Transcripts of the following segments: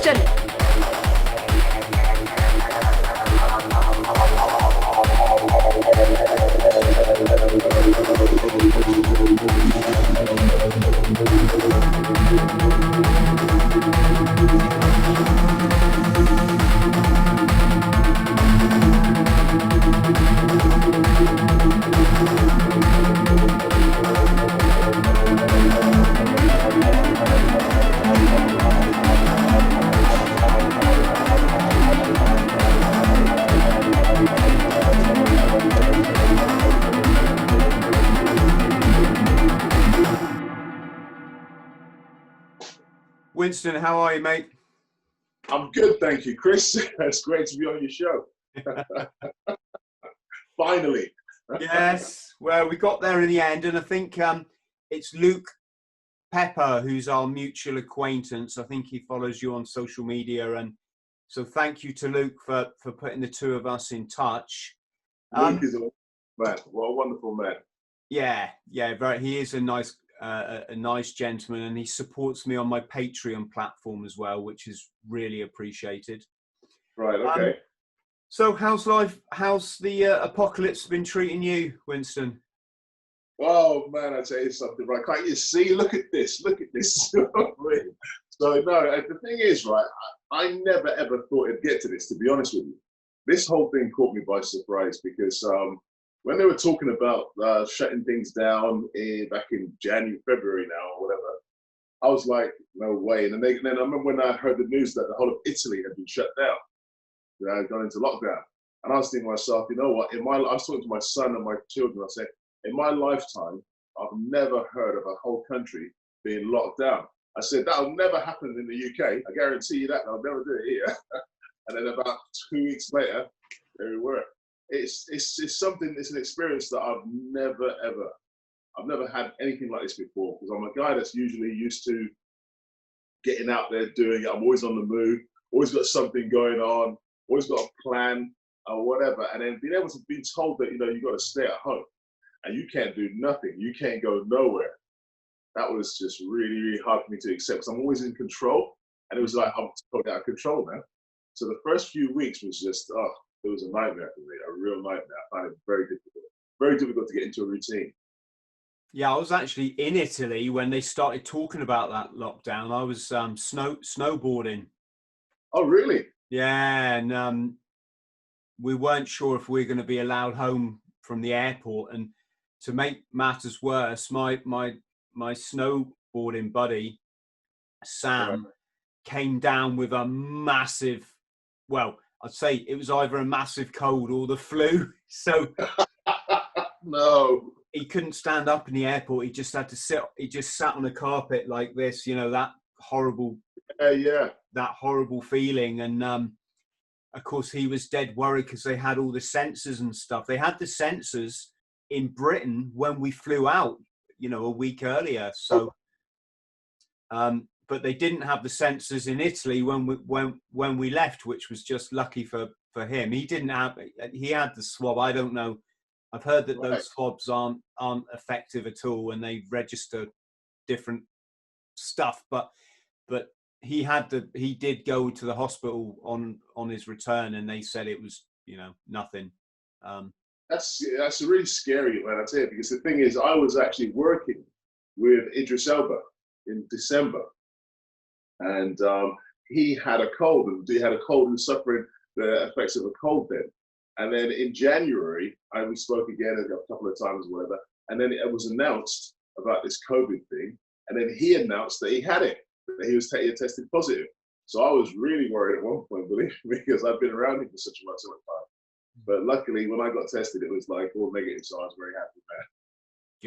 Winston. Winston, how are you, mate? I'm good, thank you, Chris. It's great to be on your show. Finally. Yes, well, we got there in the end, and I think it's Luke Pepper, who's our mutual acquaintance. I think he follows you on social media, and so thank you to Luke for putting the two of us in touch. Luke is a man. What a wonderful man. Yeah, very. He is a nice gentleman, and he supports me on my Patreon platform as well, which is really appreciated. Right, okay. So how's life? How's the apocalypse been treating you, Winston? Oh man, I tell you something, right? Can't you see? Look at this. So no, the thing is, right, I never ever thought it'd get to this, to be honest with you. This whole thing caught me by surprise because when they were talking about shutting things down back in January, February now, or whatever, I was like, no way. And then I remember when I heard the news that the whole of Italy had been shut down, gone into lockdown. And I was thinking to myself, you know what? I was talking to my son and my children. I said, in my lifetime, I've never heard of a whole country being locked down. I said, that'll never happen in the UK. I guarantee you that. They'll never do it here. And then about 2 weeks later, there we were. It's something, it's an experience that I've never had anything like this before, because I'm a guy that's usually used to getting out there doing it. I'm always on the move, always got something going on, always got a plan or whatever. And then being able to be told that, you got to stay at home and you can't do nothing, you can't go nowhere. That was just really, really hard for me to accept, because I'm always in control. And it was like, I'm totally out of control now. So the first few weeks was just, it was a nightmare for me, a real nightmare. I found it very difficult to get into a routine. Yeah, I was actually in Italy when they started talking about that lockdown. I was snowboarding. Oh, really? Yeah, and we weren't sure if we were going to be allowed home from the airport. And to make matters worse, my snowboarding buddy, Sam, came down with a massive, well, I'd say it was either a massive cold or the flu. So no, he couldn't stand up in the airport. He just had to sit. He just sat on a carpet like this. That horrible, that horrible feeling. And of course, he was dead worried because they had all the sensors and stuff. They had the sensors in Britain when we flew out, a week earlier. So, but they didn't have the sensors in Italy when we left, which was just lucky for him. He didn't have. He had the swab. I don't know. I've heard that those swabs aren't effective at all, and they register different stuff. But he did go to the hospital on his return, and they said it was nothing. That's really scary, man. I tell you, because the thing is, I was actually working with Idris Elba in December, and he had a cold, and was suffering the effects of a cold then. And then in January, we spoke again a couple of times, or whatever. And then it was announced about this COVID thing. And then he announced that he had it, that he was tested positive. So I was really worried at one point, believe me, because I've been around him for such a long time. But luckily, when I got tested, it was like all negative. So I was very happy with that.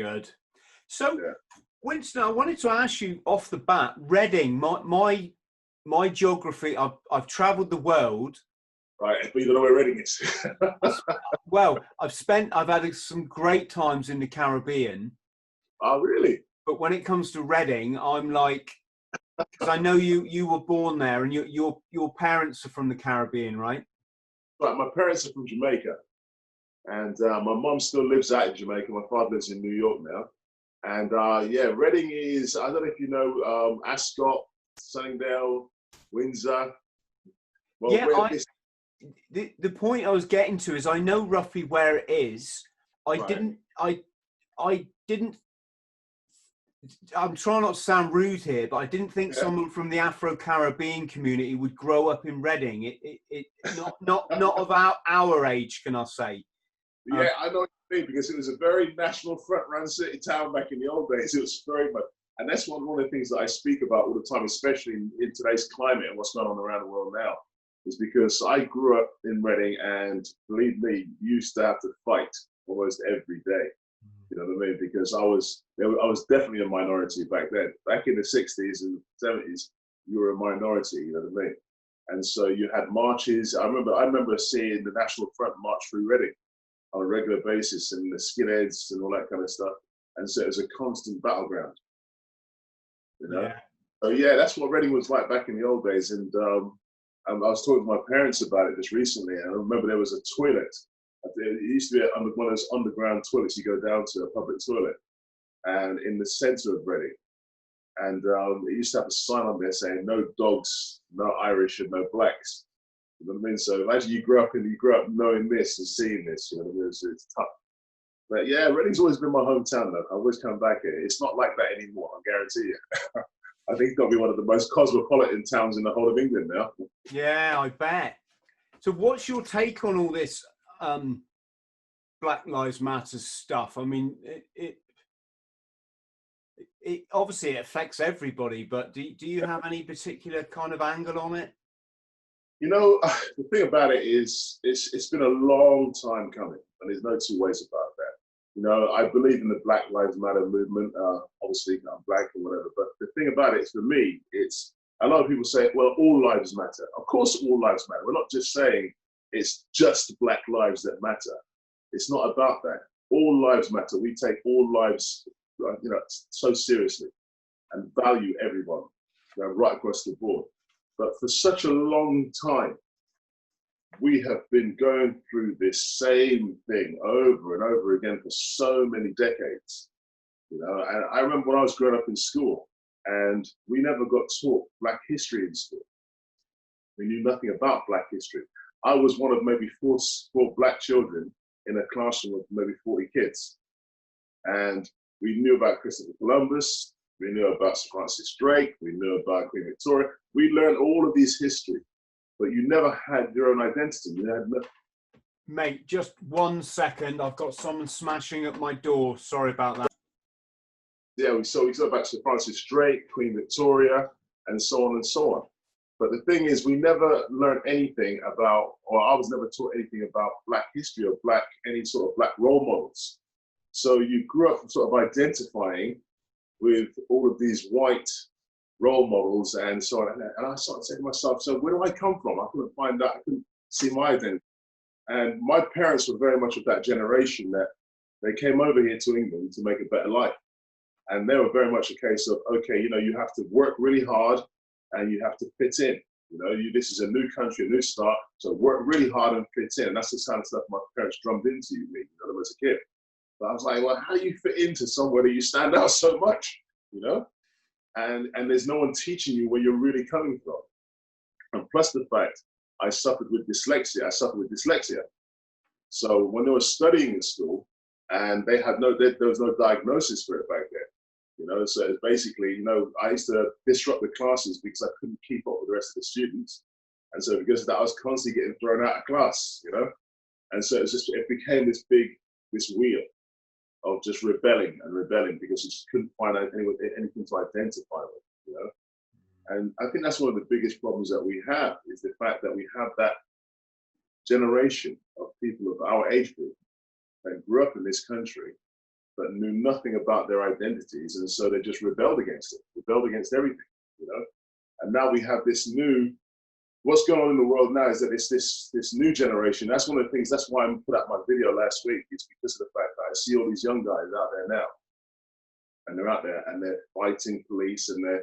Good. So, Winston, I wanted to ask you off the bat, Reading, my geography, I've travelled the world. Right, but you don't know where Reading is. Well, I've had some great times in the Caribbean. Oh, really? But when it comes to Reading, I'm like, because I know you were born there, and your parents are from the Caribbean, right? Right, my parents are from Jamaica, and my mum still lives out in Jamaica. My father lives in New York now, and Reading is, I don't know if you know, Ascot, Sunningdale, Windsor. Well, Yeah, the point I was getting to is I know roughly where it is. I didn't. I'm trying not to sound rude here, but I didn't think someone from the Afro-Caribbean community would grow up in Reading. Not of our age, can I say? Yeah, I know what you mean, because it was a very national front-run city town back in the old days. It was very much, and that's one of the things that I speak about all the time, especially in today's climate and what's going on around the world now, is because I grew up in Reading, and believe me, used to have to fight almost every day. You know what I mean? Because I was definitely a minority back then. Back in the 60s and 70s, you were a minority, you know what I mean? And so you had marches. I remember seeing the National Front march through Reading on a regular basis, and the skinheads and all that kind of stuff. And so it was a constant battleground, you know? Yeah. So yeah, that's what Reading was like back in the old days. And I was talking to my parents about it just recently, and I remember there was a toilet. It used to be one of those underground toilets you go down to, a public toilet, and in the center of Reading. And it used to have a sign on there saying no dogs, no Irish, and no blacks. You know what I mean? So imagine you grew up knowing this and seeing this, you know what I mean? It's tough. But yeah, Reading's always been my hometown though. I always come back here. It's not like that anymore, I guarantee you. I think it's got to be one of the most cosmopolitan towns in the whole of England now. Yeah, I bet. So what's your take on all this Black Lives Matter stuff? I mean, it obviously it affects everybody, but do you have any particular kind of angle on it? You know, the thing about it is, it's been a long time coming, and there's no two ways about that. You know, I believe in the Black Lives Matter movement. Obviously, I'm black and whatever, but the thing about it is, for me, it's a lot of people say, well, all lives matter. Of course, all lives matter. We're not just saying it's just Black lives that matter. It's not about that. All lives matter. We take all lives, you know, so seriously, and value everyone, you know, right across the board. But for such a long time, we have been going through this same thing over and over again for so many decades. You know, and I remember when I was growing up in school, and we never got taught Black history in school. We knew nothing about Black history. I was one of maybe four Black children in a classroom of maybe 40 kids. And we knew about Christopher Columbus, we knew about Sir Francis Drake, we knew about Queen Victoria. We learned all of these history, but you never had your own identity. You had no... Mate, just 1 second. I've got someone smashing at my door. Sorry about that. Yeah, we saw about Sir Francis Drake, Queen Victoria, and so on and so on. But the thing is, we never learned anything about, or I was never taught anything about Black history or any sort of Black role models. So you grew up sort of identifying with all of these white role models and so on. And I started saying to myself, so where do I come from? I couldn't find that. I couldn't see my identity. And my parents were very much of that generation that they came over here to England to make a better life. And they were very much a case of, okay, you know, you have to work really hard and you have to fit in. You know, this is a new country, a new start, so work really hard and fit in. And that's the kind of stuff my parents drummed into me, you know, as a kid. But I was like, well, how do you fit into somewhere that you stand out so much, you know? And there's no one teaching you where you're really coming from. And plus the fact, I suffered with dyslexia. So when they were studying in school, and there was no diagnosis for it back then, you know, so it's basically, you know, I used to disrupt the classes because I couldn't keep up with the rest of the students. And so because of that, I was constantly getting thrown out of class, you know? And so it became this wheel of just rebelling because you just couldn't find out anything to identify with, you know? And I think that's one of the biggest problems that we have, is the fact that we have that generation of people of our age group that grew up in this country but knew nothing about their identities, and so they just rebelled against everything, you know? And now we have this what's going on in the world now is that it's this new generation. That's one of the things, that's why I put out my video last week, is because of the fact that I see all these young guys out there now. And they're out there and they're fighting police and they're,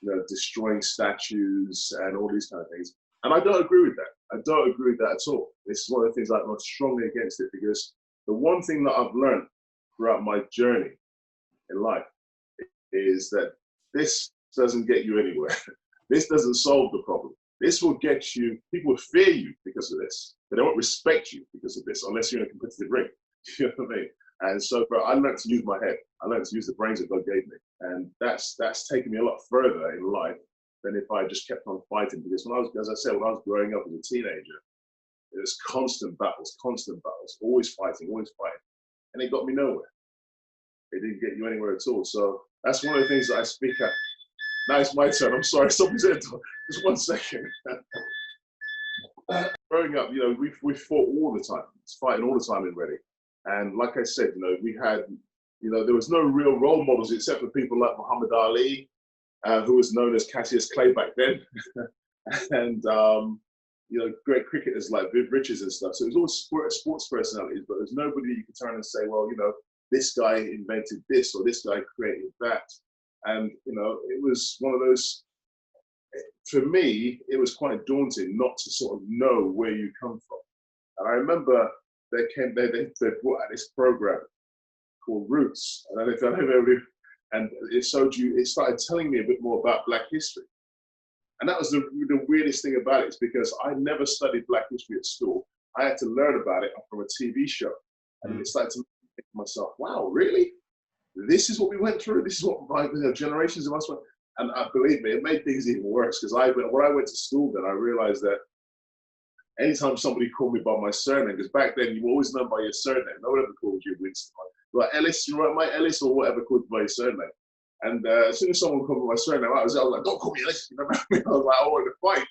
you know, destroying statues and all these kind of things. And I don't agree with that. I don't agree with that at all. This is one of the things I'm strongly against it, because the one thing that I've learned throughout my journey in life is that this doesn't get you anywhere. This doesn't solve the problem. This will get you, people will fear you because of this. They don't respect you because of this, unless you're in a competitive ring. You know what I mean? And so, bro, I learned to use my head. I learned to use the brains that God gave me. And that's taken me a lot further in life than if I just kept on fighting. Because when I was, as I said, when I was growing up as a teenager, it was constant battles, always fighting. And it got me nowhere. It didn't get you anywhere at all. So that's one of the things that I speak at. Now it's my turn. I'm sorry, somebody's there. Just 1 second. Growing up, you know, we fought all the time. It's fighting all the time in Reading. And like I said, you know, we had, you know, there was no real role models except for people like Muhammad Ali, who was known as Cassius Clay back then, and you know, great cricketers like Viv Richards and stuff. So it was all sports personalities, but there's nobody you could turn and say, well, you know, this guy invented this or this guy created that. And you know, it was one of those. For me, it was quite daunting not to sort of know where you come from. And I remember they brought out this program called Roots, and it started telling me a bit more about Black history. And that was the weirdest thing about it, is because I never studied Black history at school. I had to learn about it from a TV show. And it started to think to myself, wow, really? This is what we went through? This is what generations of us went. And believe me, it made things even worse, because when I went to school then, I realized that anytime somebody called me by my surname, because back then you were always known by your surname. No one ever called you Winston. Like Ellis, you know, Mike Ellis, or whatever, called you by your surname. And as soon as someone called me by my surname, I was like, don't call me Ellis. You know what I mean? I was like, I wanted to fight,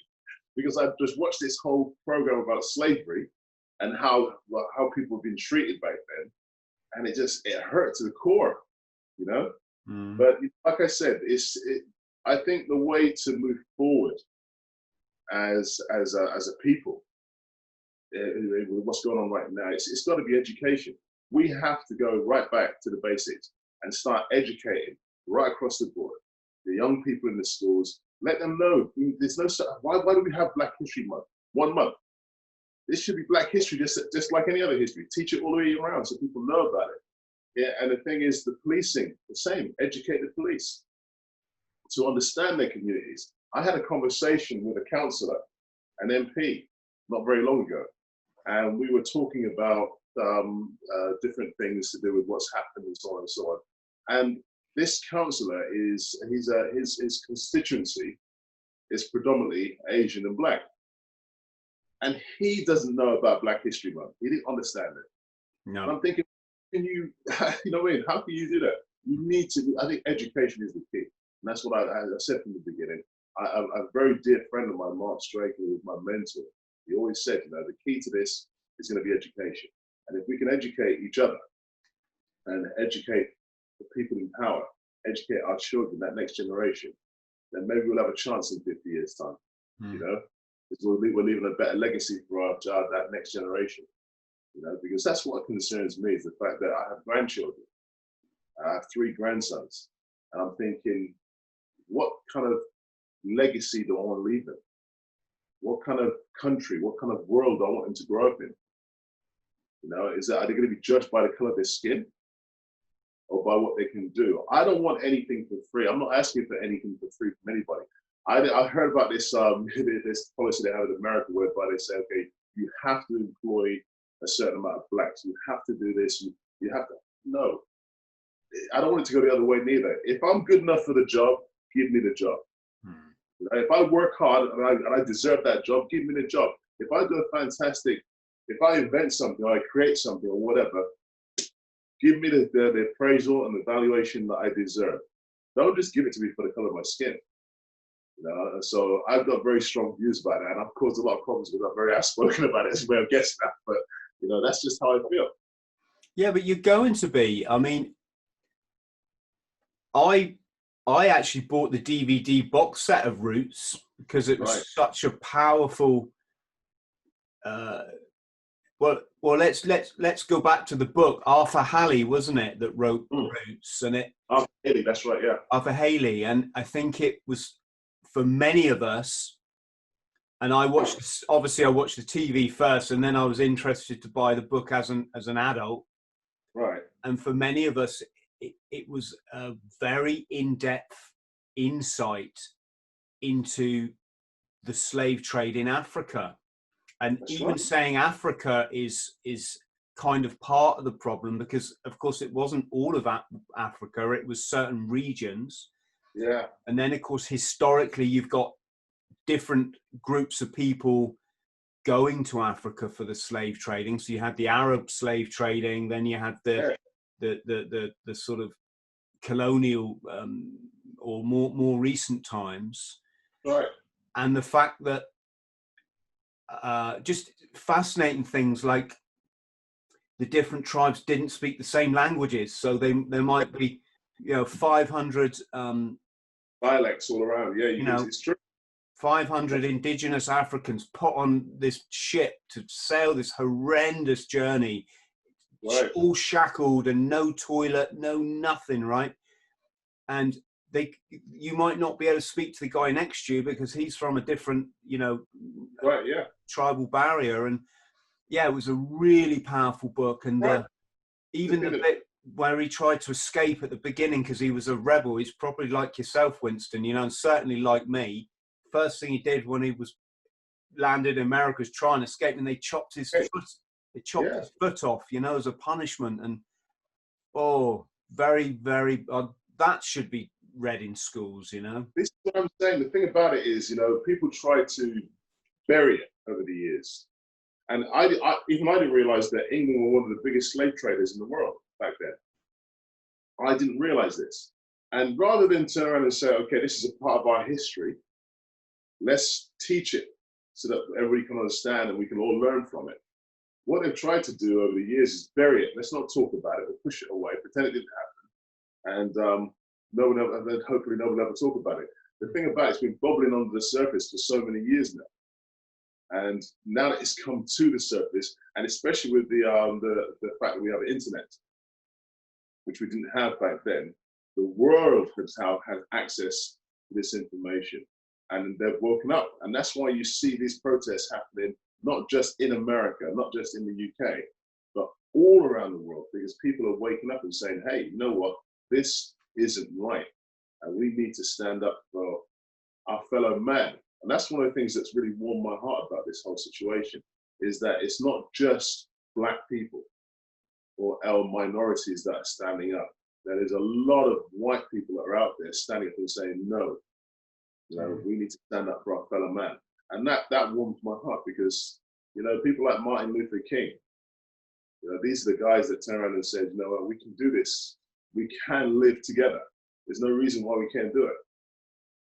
because I just watched this whole program about slavery and how people have been treated back then. And it hurt to the core, you know? Mm. But like I said, I think the way to move forward as a people, what's going on right now, it's got to be education. We have to go right back to the basics and start educating right across the board. The young people in the schools, let them know there's no. Why do we have Black History Month? 1 month. This should be Black history, just like any other history. Teach it all the way around so people know about it. Yeah, and the thing is, the policing, the same. Educate the police to understand their communities. I had a conversation with a councillor, an MP, not very long ago, and we were talking about different things to do with what's happened and so on and so on. And this councillor his constituency is predominantly Asian and Black, and he doesn't know about Black History Month. He didn't understand it. No. And I'm thinking, can you, you know what I mean? How can you do that? You need to. I think education is the key, and that's what I said from the beginning. A very dear friend of mine, Mark Straker, who was my mentor, he always said, you know, the key to this is going to be education. And if we can educate each other and educate the people in power, educate our children, that next generation, then maybe we'll have a chance in 50 years' time, you know, because we're leaving a better legacy for that next generation, you know, because that's what concerns me, is the fact that I have grandchildren. I have 3 grandsons, and I'm thinking, what kind of legacy do I want to leave them? What kind of country, what kind of world do I want them to grow up in? You know, are they going to be judged by the color of their skin or by what they can do? I don't want anything for free. I'm not asking for anything for free from anybody. I heard about this this policy they have in America, whereby they say, okay, you have to employ a certain amount of Blacks. You have to do this. You have to. No, I don't want it to go the other way neither. If I'm good enough for the job, give me the job. You know, if I work hard and I deserve that job, give me the job. If I do a fantastic, if I invent something or I create something or whatever, give me the appraisal and the valuation that I deserve. Don't just give it to me for the color of my skin. You know, so I've got very strong views about that, and I've caused a lot of problems because I'm very outspoken about it, as you may have guessed that. But you know, that's just how I feel. Yeah, but you're going to be. I mean, I actually bought the DVD box set of Roots because it was such a powerful. Well, let's go back to the book. Arthur Haley, wasn't it, that wrote Roots, and it. Arthur Haley, that's right, yeah. Arthur Haley, and I think it was for many of us. And I watched the TV first, and then I was interested to buy the book as an adult. Right. And for many of us, it was a very in-depth insight into the slave trade in Africa. And That's even right. saying Africa is kind of part of the problem, because of course it wasn't all of Africa, it was certain regions. Yeah. And then of course historically you've got different groups of people going to Africa for the slave trading. So you had the Arab slave trading, then you had the sort of colonial or more recent times. Right. And the fact that just fascinating things like the different tribes didn't speak the same languages, so there might be 500 dialects all around. Yeah, it's true. 500 indigenous Africans put on this ship to sail this horrendous journey, right. all shackled and no toilet, no nothing, right? And you might not be able to speak to the guy next to you because he's from a different, right, yeah, tribal barrier. And yeah, it was a really powerful book. And right. even the bit where he tried to escape at the beginning because he was a rebel, he's probably like yourself, Winston, and certainly like me. First thing he did when he was landed in America was try and escape, and they chopped his foot. They chopped his foot off, as a punishment. And very, very. That should be read in schools. This is what I'm saying. The thing about it is, people try to bury it over the years, and I didn't realize that England were one of the biggest slave traders in the world back then. I didn't realize this, and rather than turn around and say, okay, this is a part of our history, let's teach it so that everybody can understand and we can all learn from it. What they've tried to do over the years is bury it. Let's not talk about it or push it away, pretend it didn't happen. And hopefully no one will ever talk about it. The thing about it's been bubbling under the surface for so many years now. And now that it's come to the surface, and especially with the fact that we have the internet, which we didn't have back then, the world has access to this information. And they've woken up. And that's why you see these protests happening, not just in America, not just in the UK, but all around the world, because people are waking up and saying, hey, you know what? This isn't right. And we need to stand up for our fellow man. And that's one of the things that's really warmed my heart about this whole situation, is that it's not just Black people or our minorities that are standing up. There is a lot of white people that are out there standing up and saying, no, we need to stand up for our fellow man. And that warms my heart because, people like Martin Luther King, these are the guys that turn around and say, we can do this. We can live together. There's no reason why we can't do it.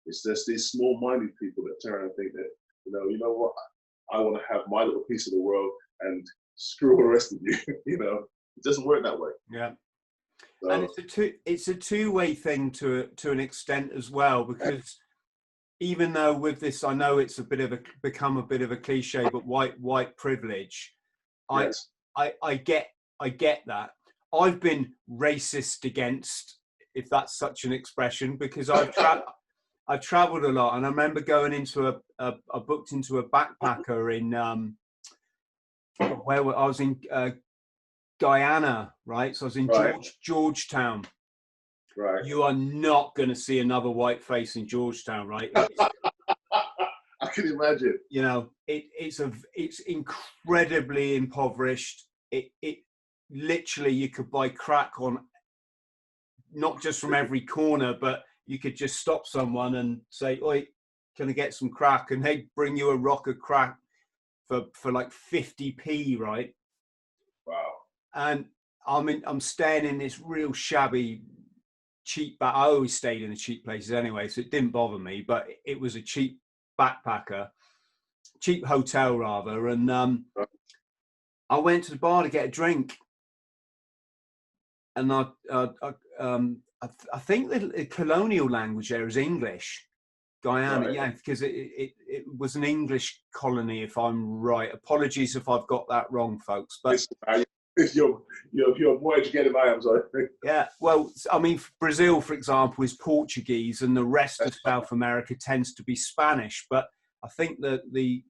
It's just these small-minded people that turn around and think that, you know what, I want to have my little piece of the world and screw all the rest of you. It doesn't work that way. Yeah. So, and it's a two-way thing to an extent as well, because even though with this, I know it's become a bit of a cliche, but white privilege, yes. I get that. I've been racist against, if that's such an expression, because I've traveled a lot, and I remember going into I booked into a backpacker in where I was in Guyana, right? So I was in Georgetown. Right. You are not going to see another white face in Georgetown, right? I can imagine. It's incredibly impoverished. It literally, you could buy crack on, not just from every corner, but you could just stop someone and say, "Oi, can I get some crack?" And they'd bring you a rock of crack for like 50p, right? Wow. And I'm staying in this real shabby, cheap I always stayed in the cheap places anyway, so it didn't bother me, but it was a cheap hotel rather. And I went to the bar to get a drink, and I think the colonial language there is English, Guyana, right. yeah, because it was an English colony, if I'm right. Apologies if I've got that wrong, folks. But you're more educated than I am, sorry. Yeah, well, I mean, Brazil, for example, is Portuguese, and the rest of South America tends to be Spanish. But I think that the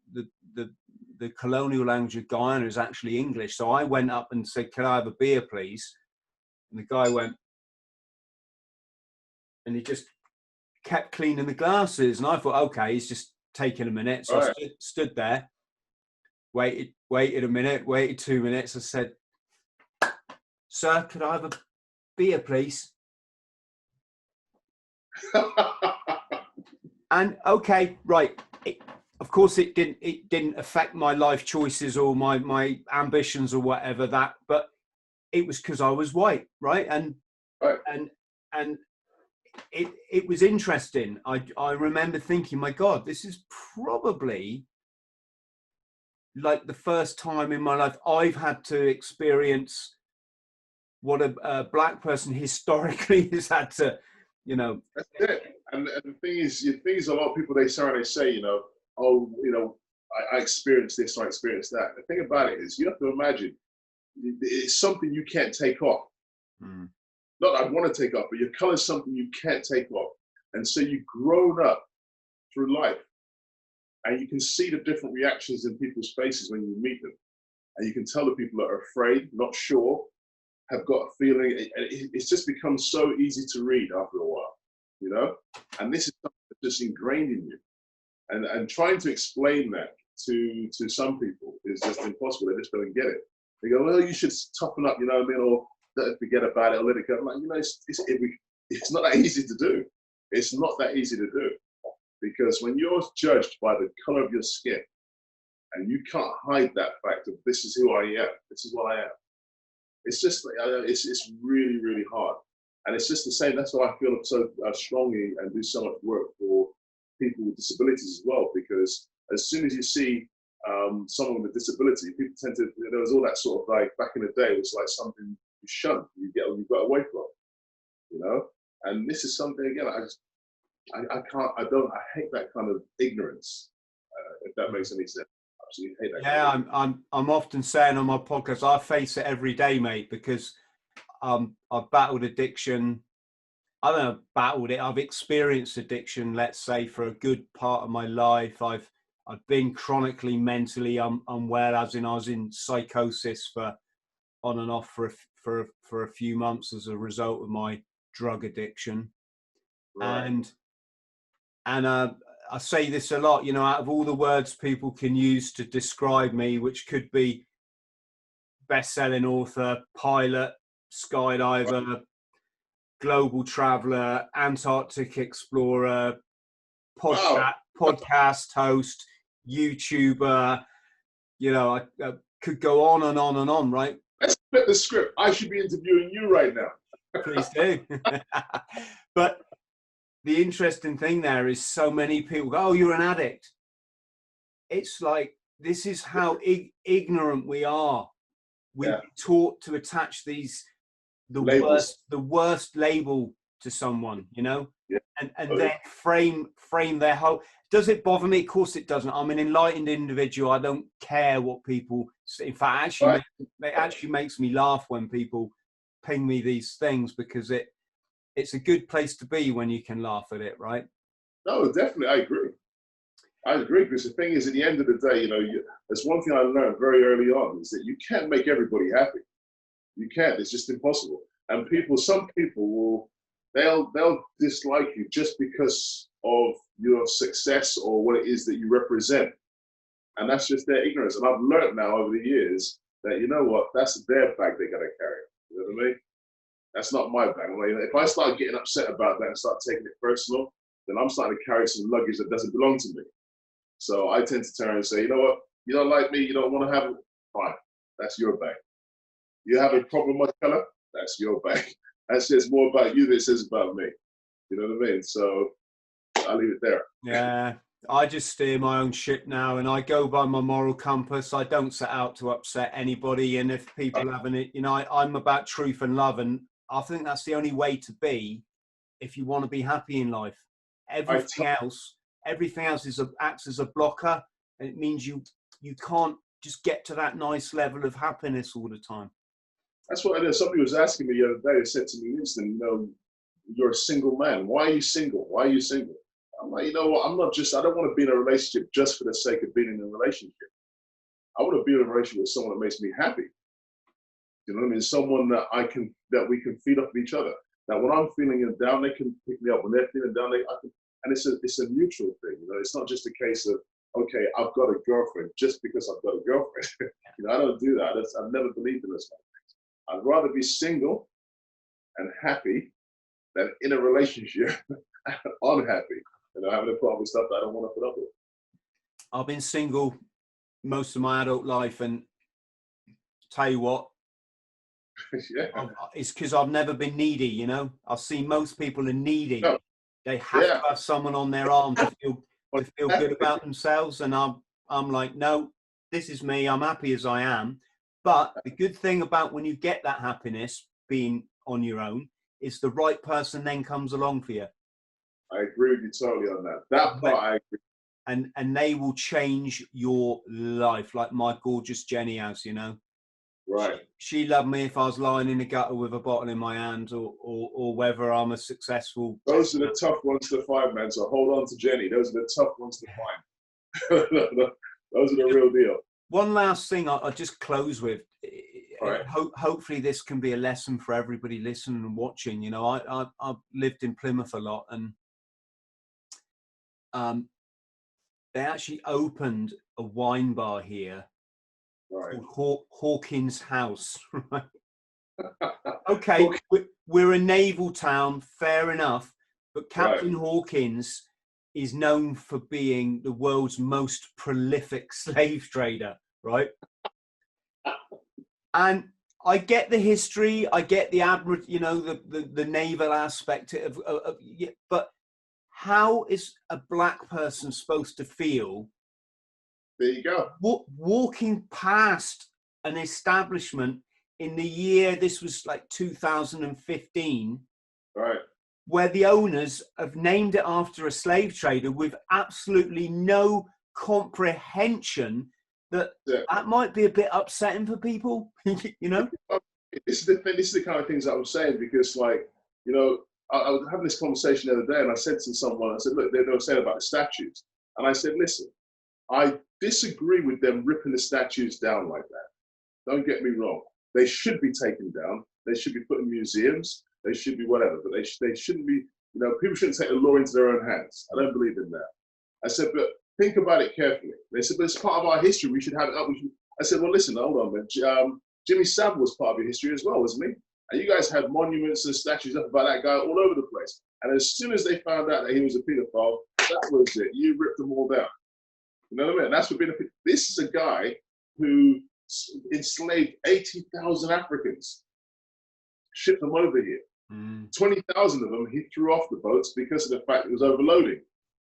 colonial language of Guyana is actually English. So I went up and said, "Can I have a beer, please?" And the guy went, and he just kept cleaning the glasses. And I thought, okay, he's just taking a minute. So Right. I stood there, waited a minute, waited 2 minutes. I said, "Sir, could I have a beer, please?" And okay, right. Of course, it didn't affect my life choices or my ambitions or whatever that, but it was because I was white, right? And Right. and it was interesting. I remember thinking, my God, this is probably like the first time in my life I've had to experience what a black person historically has had to, you know. That's it. And the thing is, a lot of people, they say, you know, oh, you know, I experienced this, I experienced that. The thing about it is, you have to imagine, it's something you can't take off. Mm. Not that I want to take off, but your color is something you can't take off. And so you've grown up through life, and you can see the different reactions in people's faces when you meet them. And you can tell the people that are afraid, not sure, have got a feeling. It's just become so easy to read after a while, you know? And this is something that's just ingrained in you. And trying to explain that to some people is just impossible. They just don't get it. They go, well, you should toughen up, you know what I mean? Or forget about it, or let it go. I'm like, you know, it's not that easy to do. It's not that easy to do. Because when you're judged by the color of your skin, and you can't hide that fact of this is who I am, this is what I am. It's just, it's really, really hard. And it's just the same. That's why I feel so strongly and do so much work for people with disabilities as well. Because as soon as you see someone with a disability, people tend to, there was all that sort of like, back in the day, it was like something you shunned, you got away from, you know? And this is something, again, I hate that kind of ignorance, if that makes any sense. Absolutely hate that. Yeah, I'm often saying on my podcast, I face it every day, mate, because I've battled addiction. I don't know, battled it. I've experienced addiction, let's say, for a good part of my life. I've been chronically mentally unwell, as in I was in psychosis for on and off for a few months as a result of my drug addiction. Right. And I say this a lot, you know, out of all the words people can use to describe me, which could be best-selling author, pilot, skydiver, global traveler, Antarctic explorer, podcast host, YouTuber, you know, I could go on and on and on, right? Let's flip the script. I should be interviewing you right now. Please do. But the interesting thing there is so many people go, oh, you're an addict. It's like, this is how ignorant we are. We're taught to attach the worst label to someone, you know, and then frame their whole. Does it bother me? Of course it doesn't. I'm an enlightened individual. I don't care what people say. In fact, it actually makes me laugh when people ping me these things, because it's a good place to be when you can laugh at it, right? No, definitely, I agree, because the thing is, at the end of the day, you know, there's one thing I learned very early on, is that you can't make everybody happy. You can't. It's just impossible. And some people they'll dislike you just because of your success or what it is that you represent, and that's just their ignorance. And I've learned now over the years that, you know what, that's their bag they gotta carry. You know what I mean? That's not my bag. If I start getting upset about that and start taking it personal, then I'm starting to carry some luggage that doesn't belong to me. So I tend to turn and say, you know what, you don't like me, you don't want to have it, fine, that's your bag. You have a problem with my color, that's your bag. That says more about you than it says about me. You know what I mean? So I'll leave it there. Yeah, I just steer my own ship now, and I go by my moral compass. I don't set out to upset anybody. And if people haven't it, you know, I'm about truth and love, and I think that's the only way to be if you want to be happy in life. Everything else acts as a blocker, and it means you can't just get to that nice level of happiness all the time. That's what I did. Somebody was asking me the other day. They said to me, Winston, you know, you're a single man. Why are you single? Why are you single? I'm like, you know what? I don't want to be in a relationship just for the sake of being in a relationship. I want to be in a relationship with someone that makes me happy. You know what I mean? Someone that we can feed off of each other. That when I'm feeling down, they can pick me up. When they're feeling down, and it's a neutral thing. You know, it's not just a case of, okay, I've got a girlfriend just because I've got a girlfriend. You know, I don't do that. I've never believed in those kind of things. I'd rather be single and happy than in a relationship unhappy. You know, having to put up with stuff that I don't want to put up with. I've been single most of my adult life, and tell you what, Yeah. it's because I've never been needy. You know, I see most people are needy. No. They have to have someone on their arm to feel good about themselves, and I'm like, no, this is me. I'm happy as I am. But the good thing about when you get that happiness being on your own is the right person then comes along for you. I agree with you totally on that. That part I agree. And they will change your life, like my gorgeous Jenny has, you know. Right. She loved me if I was lying in the gutter with a bottle in my hand, or whether I'm a successful. Those are the tough ones to find, man. So hold on to Jenny. Those are the tough ones to find. Those are the real deal. One last thing I'll just close with. Right. Hopefully this can be a lesson for everybody listening and watching. You know, I've lived in Plymouth a lot, and they actually opened a wine bar here, right, called Hawkins House. Right? Okay, we're a naval town, fair enough, but Captain Hawkins is known for being the world's most prolific slave trader, right? And I get the history, I get the you know, the naval aspect of but how is a black person supposed to feel? There you go. Walking past an establishment in the year, this was like 2015, right, where the owners have named it after a slave trader with absolutely no comprehension that that might be a bit upsetting for people, you know? This is the thing. This is the kind of things I was saying, because, like, you know, I was having this conversation the other day, and I said to someone, I said, look, they were saying about the statues. And I said, listen, I disagree with them ripping the statues down like that. Don't get me wrong. They should be taken down. They should be put in museums. They should be whatever. But they shouldn't be, you know, people shouldn't take the law into their own hands. I don't believe in that. I said, but think about it carefully. They said, but it's part of our history. We should have it up. I said, well, listen, hold on, man. Jimmy Savile was part of your history as well, wasn't he? And you guys had monuments and statues up about that guy all over the place. And as soon as they found out that he was a pedophile, that was it. You ripped them all down. You know what I mean? That's what being a. This is a guy who enslaved 80,000 Africans, shipped them over here. 20,000 of them he threw off the boats because of the fact it was overloading.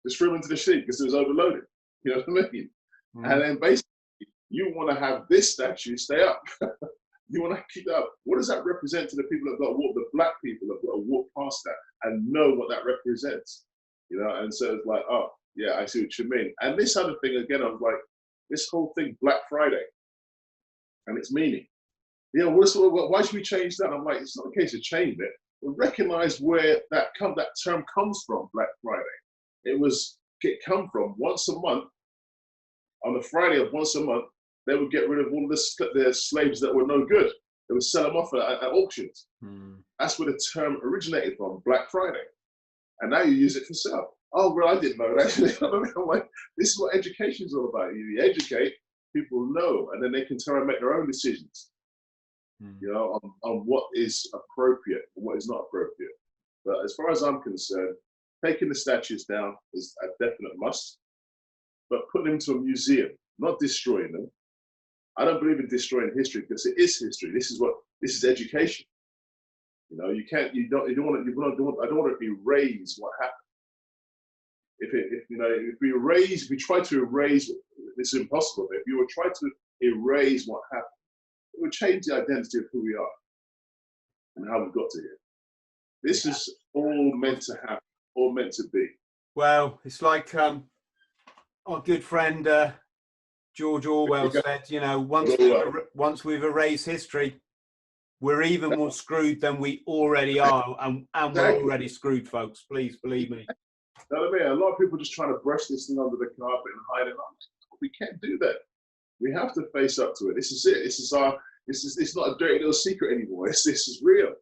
Just threw them into the sea because it was overloaded. You know what I mean? And then basically, you want to have this statue stay up. You want to keep that up. What does that represent to the people that have got to walk, the black people that have got to walk past that and know what that represents? You know, and so it's like, oh, yeah, I see what you mean. And this other thing, again, I was like, this whole thing, Black Friday, and its meaning. You know, why should we change that? I'm like, it's not a case of changing it. But recognize where that term comes from, Black Friday. It come from once a month, on the Friday of once a month, they would get rid of all the slaves that were no good. They would sell them off at auctions. That's where the term originated from, Black Friday. And now you use it for sale. Oh, well, I didn't know that. I'm like, this is what education is all about. You educate, people know, and then they can turn and make their own decisions, you know, on what is appropriate and what is not appropriate. But as far as I'm concerned, taking the statues down is a definite must, but putting them to a museum, not destroying them. I don't believe in destroying history, because it is history. This is education. You know, I don't want to erase what happened. If we try to erase, it's impossible. But if you were trying to erase what happened, it would change the identity of who we are and how we got to here. This is all meant to happen, all meant to be. Well, it's like our good friend George Orwell said, you know, once we've erased history, we're even more screwed than we already are, and we're already screwed, folks. Please believe me. You know what I mean? A lot of people just trying to brush this thing under the carpet and hide it. We can't do that. We have to face up to it. This is it. It's not a dirty little secret anymore. This is real.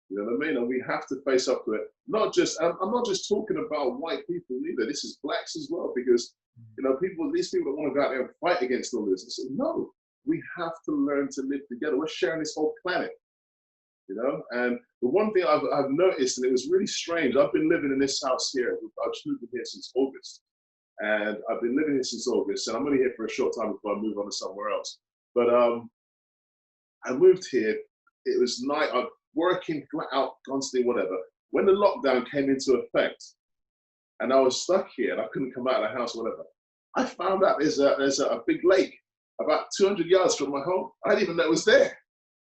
You know what I mean? And we have to face up to it. Not just, I'm not just talking about white people either. This is blacks as well, because, you know, these people that want to go out there and fight against all this. I said, no, we have to learn to live together. We're sharing this whole planet, you know? And the one thing I've noticed, and it was really strange, I've been living in this house here. I've just moved in here since August. And I've been living here since August, and I'm only here for a short time before I move on to somewhere else. But I moved here, it was night, I'm working flat out, constantly, whatever. When the lockdown came into effect, and I was stuck here, and I couldn't come out of the house, whatever, I found out there's a big lake about 200 yards from my home. I didn't even know it was there.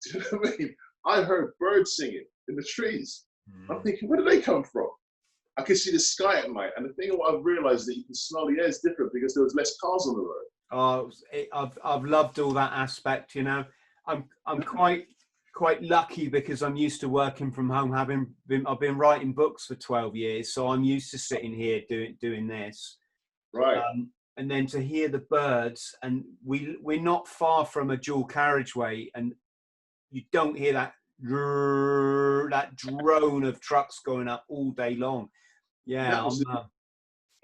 Do you know what I mean? I heard birds singing in the trees. I'm thinking, where did they come from? I could see the sky at night. And the thing what I've realized is that you can smell the air is different because there was less cars on the road. Oh, I've loved all that aspect. You know, I'm quite lucky because I'm used to working from home. I've been writing books for 12 years, so I'm used to sitting here doing this. Right. And then to hear the birds, and we're not far from a dual carriageway, and you don't hear that drone of trucks going up all day long. Yeah,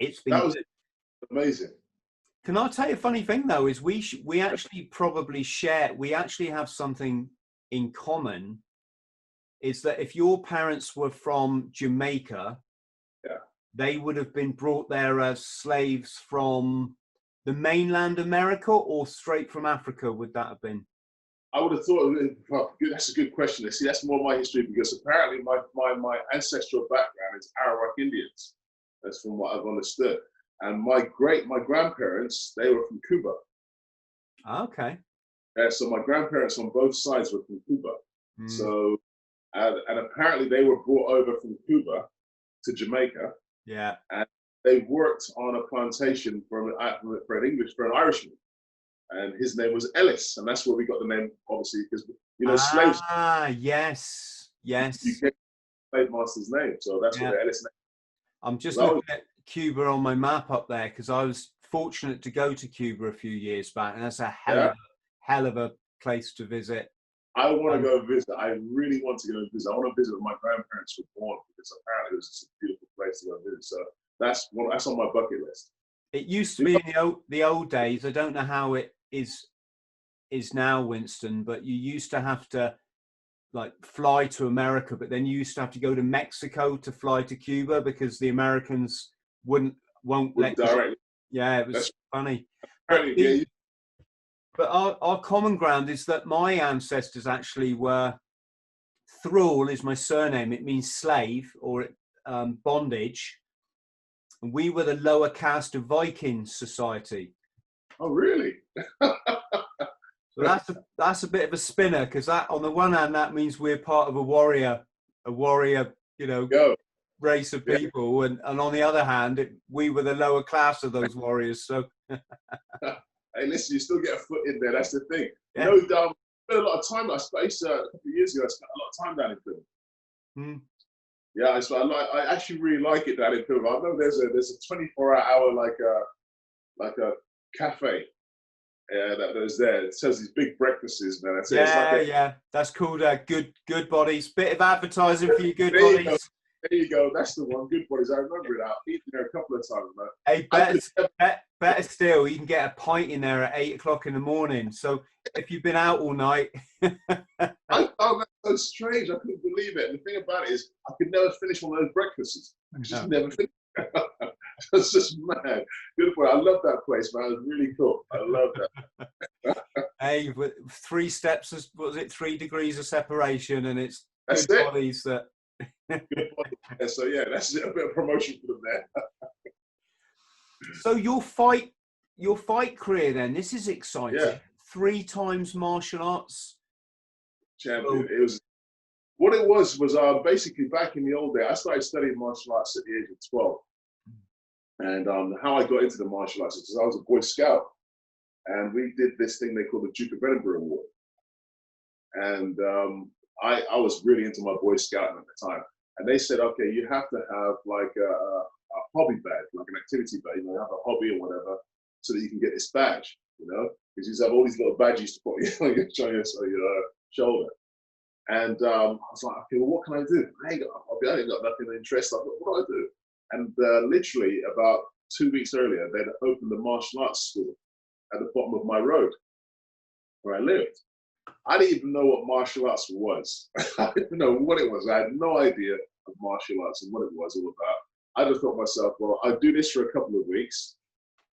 it's been that was amazing. Can I tell you a funny thing though? Is we actually probably share. We actually have something in common. Is that if your parents were from Jamaica, yeah, they would have been brought there as slaves from the mainland America or straight from Africa? Would that have been? I would have thought, that's a good question. See, that's more my history because apparently my ancestral background is Arawak Indians. That's from what I've understood. And my grandparents, they were from Cuba. Okay. So my grandparents on both sides were from Cuba. So, and apparently they were brought over from Cuba to Jamaica. Yeah. And they worked on a plantation for an Irishman. And his name was Ellis, and that's where we got the name, obviously, because slaves. Ah, yes. You get slave master's name, so that's where the Ellis name. I'm just looking at Cuba on my map up there because I was fortunate to go to Cuba a few years back, and that's a hell of a place to visit. I want to go visit. I really want to go visit. I want to visit where my grandparents were born because apparently it was just a beautiful place to go visit. So that's on my bucket list. It used to be in the old days. I don't know how it is now, Winston, but you used to have to like fly to America, but then you used to have to go to Mexico to fly to Cuba because the Americans won't let directly. Yeah, it was funny. But our common ground is that my ancestors actually were THRALL is my surname. It means slave or bondage. And we were the lower caste of Viking society. Oh, really? So that's a bit of a spinner because that, on the one hand, that means we're part of a warrior, race of people, and on the other hand, we were the lower class of those warriors. So, hey, listen, you still get a foot in there. That's the thing. Yeah. No doubt. I spent a lot of time. I spent a couple of years ago. I spent a lot of time down in Plymouth. Yeah, so I actually really like it down in Plymouth. I know there's a 24-hour like a cafe. Yeah, that was there. It says these big breakfasts, man. That's called Good Bodies. Bit of advertising for you, Good Bodies. There you go. That's the one. Good Bodies. I remember it. I've eaten there a couple of times, man. Hey, better still, you can get a pint in there at 8 o'clock in the morning. So if you've been out all night. I found that so strange. I couldn't believe it. And the thing about it is, I could never finish one of those breakfasts. I just never finished. It's just mad. Beautiful. I love that place, man. It's really cool. I love that. Hey, with 3 steps, was it 3 degrees of separation, and it's Good Bodies that. Good bodies. So yeah, that's a bit of promotion for them there. So your fight career, then, this is exciting. Yeah. 3 times martial arts champion. It was what it was basically back in the old day. I started studying martial arts at the age of 12. And how I got into the martial arts is because I was a Boy Scout, and we did this thing they call the Duke of Edinburgh Award. And I was really into my Boy Scouting at the time, and they said, okay, you have to have like a hobby badge, like an activity badge, have a hobby or whatever, so that you can get this badge, because you have all these little badges to put on your shoulder. And I was like, okay, well, what can I do? I ain't got nothing of interest. Like, what do I do? And literally about 2 weeks earlier, they'd opened the martial arts school at the bottom of my road where I lived. I didn't even know what martial arts was. I didn't know what it was. I had no idea of martial arts and what it was all about. I just thought to myself, well, I'll do this for a couple of weeks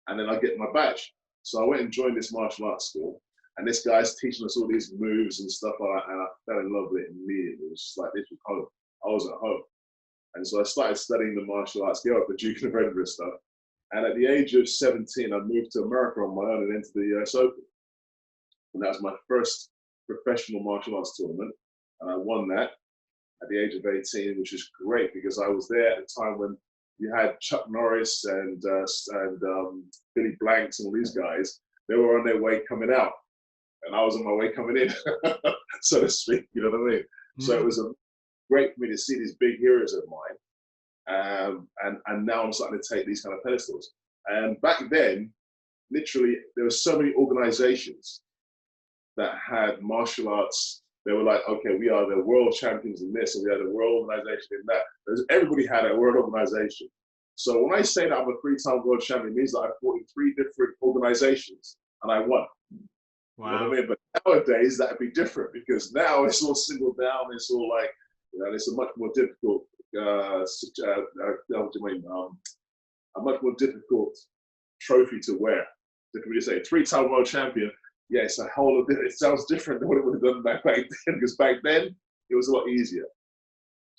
and then I'll get my badge. So I went and joined this martial arts school, and this guy's teaching us all these moves and stuff like that, and I fell in love with it immediately. It was just like, this was home. I was at home. And so I started studying the martial arts, gave up the Duke of Edinburgh stuff. And at the age of 17, I moved to America on my own and entered the US Open. And that was my first professional martial arts tournament. And I won that at the age of 18, which is great because I was there at the time when you had Chuck Norris and Billy Blanks and all these guys. They were on their way coming out, and I was on my way coming in, so to speak. You know what I mean? Mm-hmm. So it was great for me to see these big heroes of mine, and now I'm starting to take these kind of pedestals. And back then, literally, there were so many organizations that had martial arts. They were like, okay, we are the world champions in this, and we are the world organization in that. Everybody had a world organization. So when I say that I'm a 3-time world champion, it means that I fought in 3 different organizations and I won. Wow. You know what I mean? But nowadays that'd be different because now it's all singled down. It's all like, you know, it's a much more difficult, a much more difficult trophy to wear. If we just say 3-time world champion, yeah, it's a whole of it. It sounds different than what it would have done back then, because back then it was a lot easier.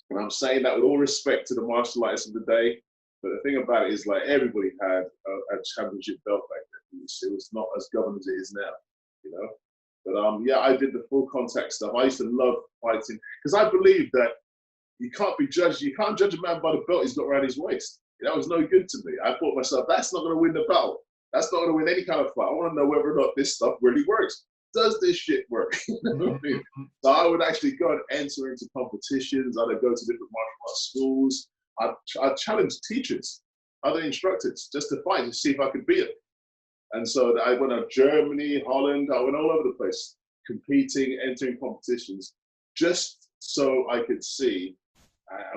And I'm saying that with all respect to the martial artists of the day, but the thing about it is, like, everybody had a championship belt back then. It was not as governed as it is now, you know. But yeah, I did the full contact stuff. I used to love fighting because I believe that you can't be judged. You can't judge a man by the belt he's got around his waist. That was no good to me. I thought to myself, that's not going to win the battle. That's not going to win any kind of fight. I want to know whether or not this stuff really works. Does this shit work? You know what I mean? So I would actually go and enter into competitions. I'd go to different martial arts schools. I'd challenge teachers, other instructors, just to fight and see if I could beat them. And so I went to Germany, Holland. I went all over the place, competing, entering competitions, just so I could see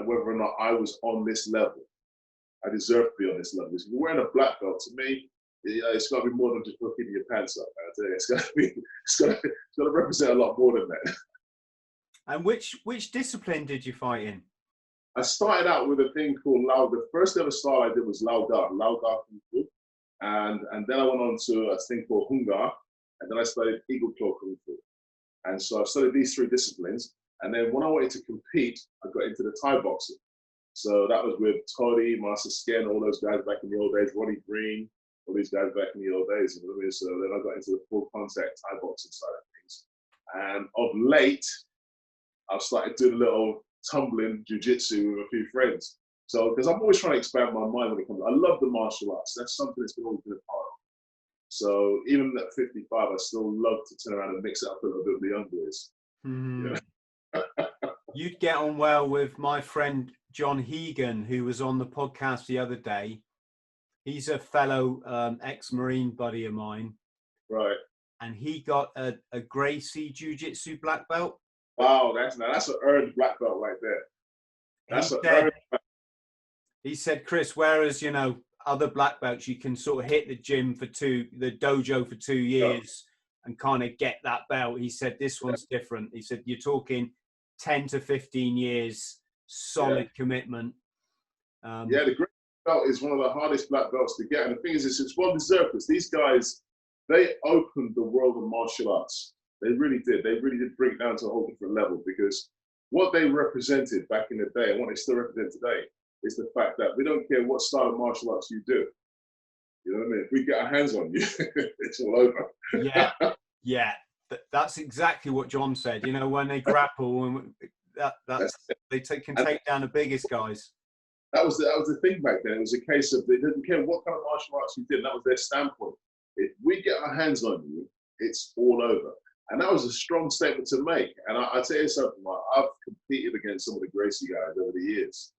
whether or not I was on this level. I deserve to be on this level. Because if you're wearing a black belt, to me, it's got to be more than just keeping your pants up. I tell you, it's got to represent a lot more than that. And which discipline did you fight in? I started out with a thing called Lao. The first ever style I did was Lao Kung Fu, and then I went on to a thing called Hungar, and then I studied Eagle Claw Kung Fu. And so I've studied these 3 disciplines. And then when I wanted to compete, I got into the Thai boxing. So that was with Toddy, Master Sken, all those guys back in the old days, Ronnie Green, all these guys back in the old days. You know what I mean? So then I got into the full contact Thai boxing side of things. And of late, I've started doing a little tumbling jiu-jitsu with a few friends. So, because I'm always trying to expand my mind when it comes, I love the martial arts. That's something that's always been a part of. So even at 55, I still love to turn around and mix it up a little bit with the young boys. Mm. Yeah. You'd get on well with my friend John Hegan, who was on the podcast the other day. He's a fellow ex-Marine buddy of mine. Right. And he got a Gracie Jiu-Jitsu black belt. Wow, that's an earned black belt right there. He said, Chris, whereas, you know, other black belts, you can sort of hit the gym for the dojo for 2 years and kind of get that belt. He said, this one's different. He said, you're talking 10 to 15 years, solid commitment. The Gracie belt is one of the hardest black belts to get. And the thing is, it's well deserved because these guys, they opened the world of martial arts. They really did. They really did bring it down to a whole different level because what they represented back in the day and what they still represent today is the fact that we don't care what style of martial arts you do. You know what I mean? If we get our hands on you, it's all over. Yeah. That's exactly what John said. You know, when they grapple, and they can take down the biggest guys. That was the thing back then. It was a case of they didn't care what kind of martial arts you did. And that was their standpoint. If we get our hands on you, it's all over. And that was a strong statement to make. And I tell you something, I've competed against some of the Gracie guys over the years.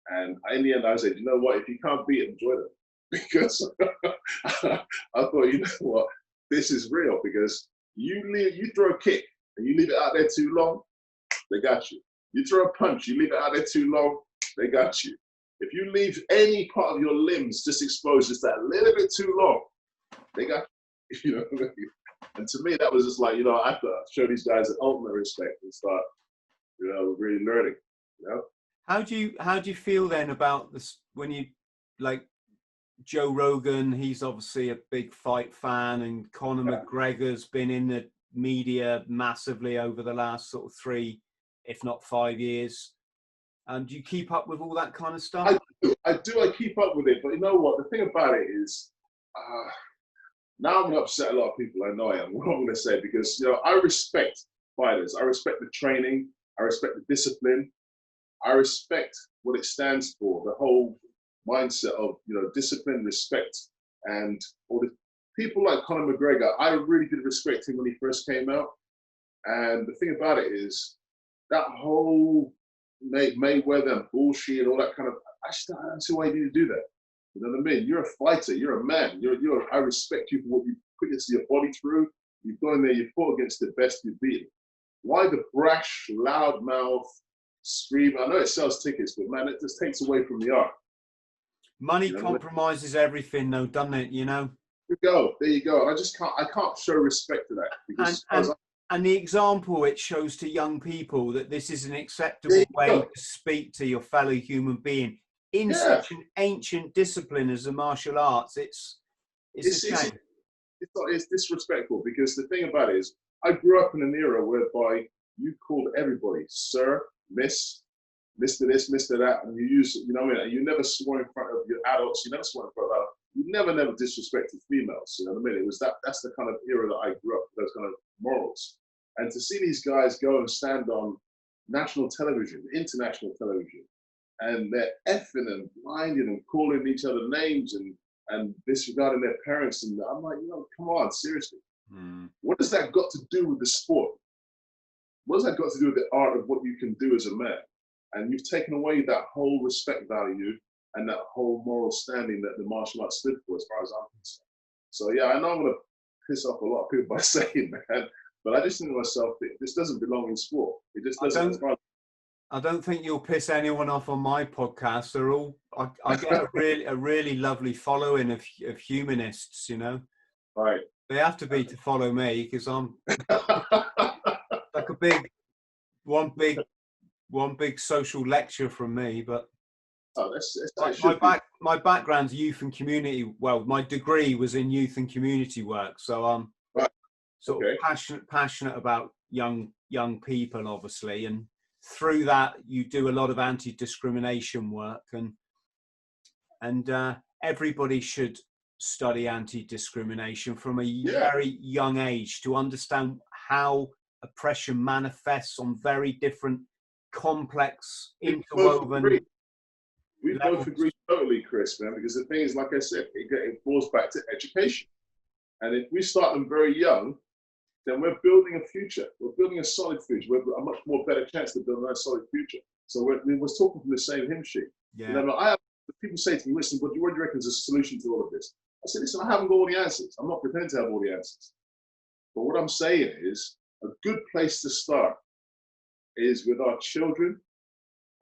And in the end, I said, you know what? If you can't beat them, join them. Because I thought, you know what? This is real. Because you throw a kick and you leave it out there too long, they got you. You throw a punch, you leave it out there too long, they got you. If you leave any part of your limbs just exposed just that little bit too long, they got you. You know what I mean? And to me, that was just like, you know, I have to show these guys the ultimate respect and start, you know, really learning. You know. How do you feel then about this when you like Joe Rogan? He's obviously a big fight fan, and Conor McGregor's been in the media massively over the last sort of 3, if not 5 years. Do you keep up with all that kind of stuff? I do. I keep up with it, but you know what? The thing about it is, now I'm going to upset a lot of people. I know I am. What I'm going to say, because you know, I respect fighters. I respect the training. I respect the discipline. I respect what it stands for. The whole mindset of, you know, discipline, respect, and all the people like Conor McGregor. I really did respect him when he first came out. And the thing about it is, that whole Mayweather and bullshit and all that kind of, I don't see why you need to do that. You know what I mean? You're a fighter. You're a man. I respect you for what you put your body through. You've gone in there. You fought against the best. You beat them. Why the brash, loud mouth, scream? I know it sells tickets, but man, it just takes away from the art. Money compromises everything, though, doesn't it? You know. There you go. I can't show respect to that because. And the example it shows to young people that this is an acceptable way to speak to your fellow human being in such an ancient discipline as the martial arts. It's a shame. It's disrespectful, because the thing about it is, I grew up in an era whereby you called everybody sir, miss, Mr. this, Mr. that, and you know what I mean? You never swore in front of your adults, you never swore in front of adults. You never disrespected females, you know what I mean? It was that's the kind of era that I grew up with, those kind of morals. And to see these guys go and stand on national television, international television, and they're effing and blinding and calling each other names and disregarding their parents, and I'm like, you know, come on, seriously. What has that got to do with the sport? What has that got to do with the art of what you can do as a man? And you've taken away that whole respect value and that whole moral standing that the martial arts stood for, as far as I'm concerned. So yeah, I know I'm going to piss off a lot of people by saying that, but I just think to myself, this doesn't belong in sport. It just doesn't. I don't think you'll piss anyone off on my podcast. They're all. I get a really lovely following of humanists. You know, right? They have to be to follow me, because I'm like a one big social lecture from me. But my background's youth and community. Well, my degree was in youth and community work, so I'm sort of passionate about young people, obviously, and through that you do a lot of anti-discrimination work, and everybody should study anti-discrimination from a very young age to understand how oppression manifests on very different, complex, interwoven. We both agree totally, Chris, man, because the thing is, like I said, it falls back to education. And if we start them very young, then we're building a future. We're building a solid future. We're a much more better chance to build a nice solid future. So we're talking from the same hymn sheet. Yeah. You know, people say to me, listen, what do you reckon is a solution to all of this? I said, listen, I haven't got all the answers. I'm not pretending to have all the answers. But what I'm saying is, a good place to start is with our children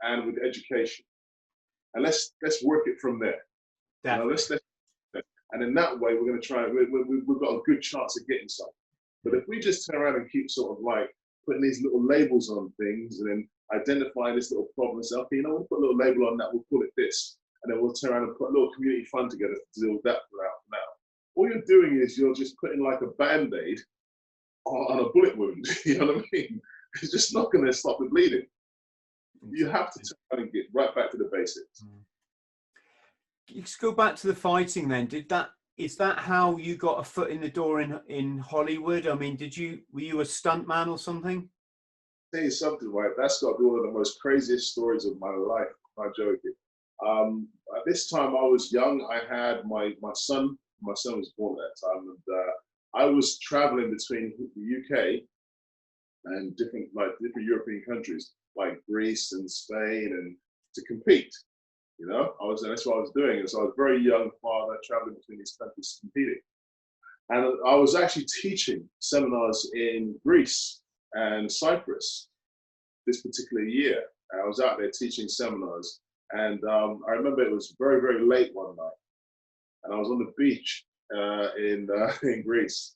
and with education. And let's work it from there. You know, and in that way, we're going to try. We've got a good chance of getting something. But if we just turn around and keep sort of like putting these little labels on things and then identifying this little problem and say, okay, you know, we'll put a little label on that, we'll call it this, and then we'll turn around and put a little community fund together to deal with that for now. All you're doing is you're just putting like a band-aid on a bullet wound. You know what I mean? It's just not going to stop the bleeding. You have to turn around and get right back to the basics. Let's go back to the fighting then. Is that how you got a foot in the door in Hollywood? I mean, were you a stuntman or something? I'll tell you something, right? That's got to be one of the most craziest stories of my life. I'm not joking. At this time, I was young. I had my son. My son was born at that time, and I was traveling between the UK and different European countries like Greece and Spain, and to compete. You know, that's what I was doing. And so I was a very young father traveling between these countries competing. And I was actually teaching seminars in Greece and Cyprus. this particular year. I was out there teaching seminars, and I remember it was very, very late one night, and I was on the beach in Greece,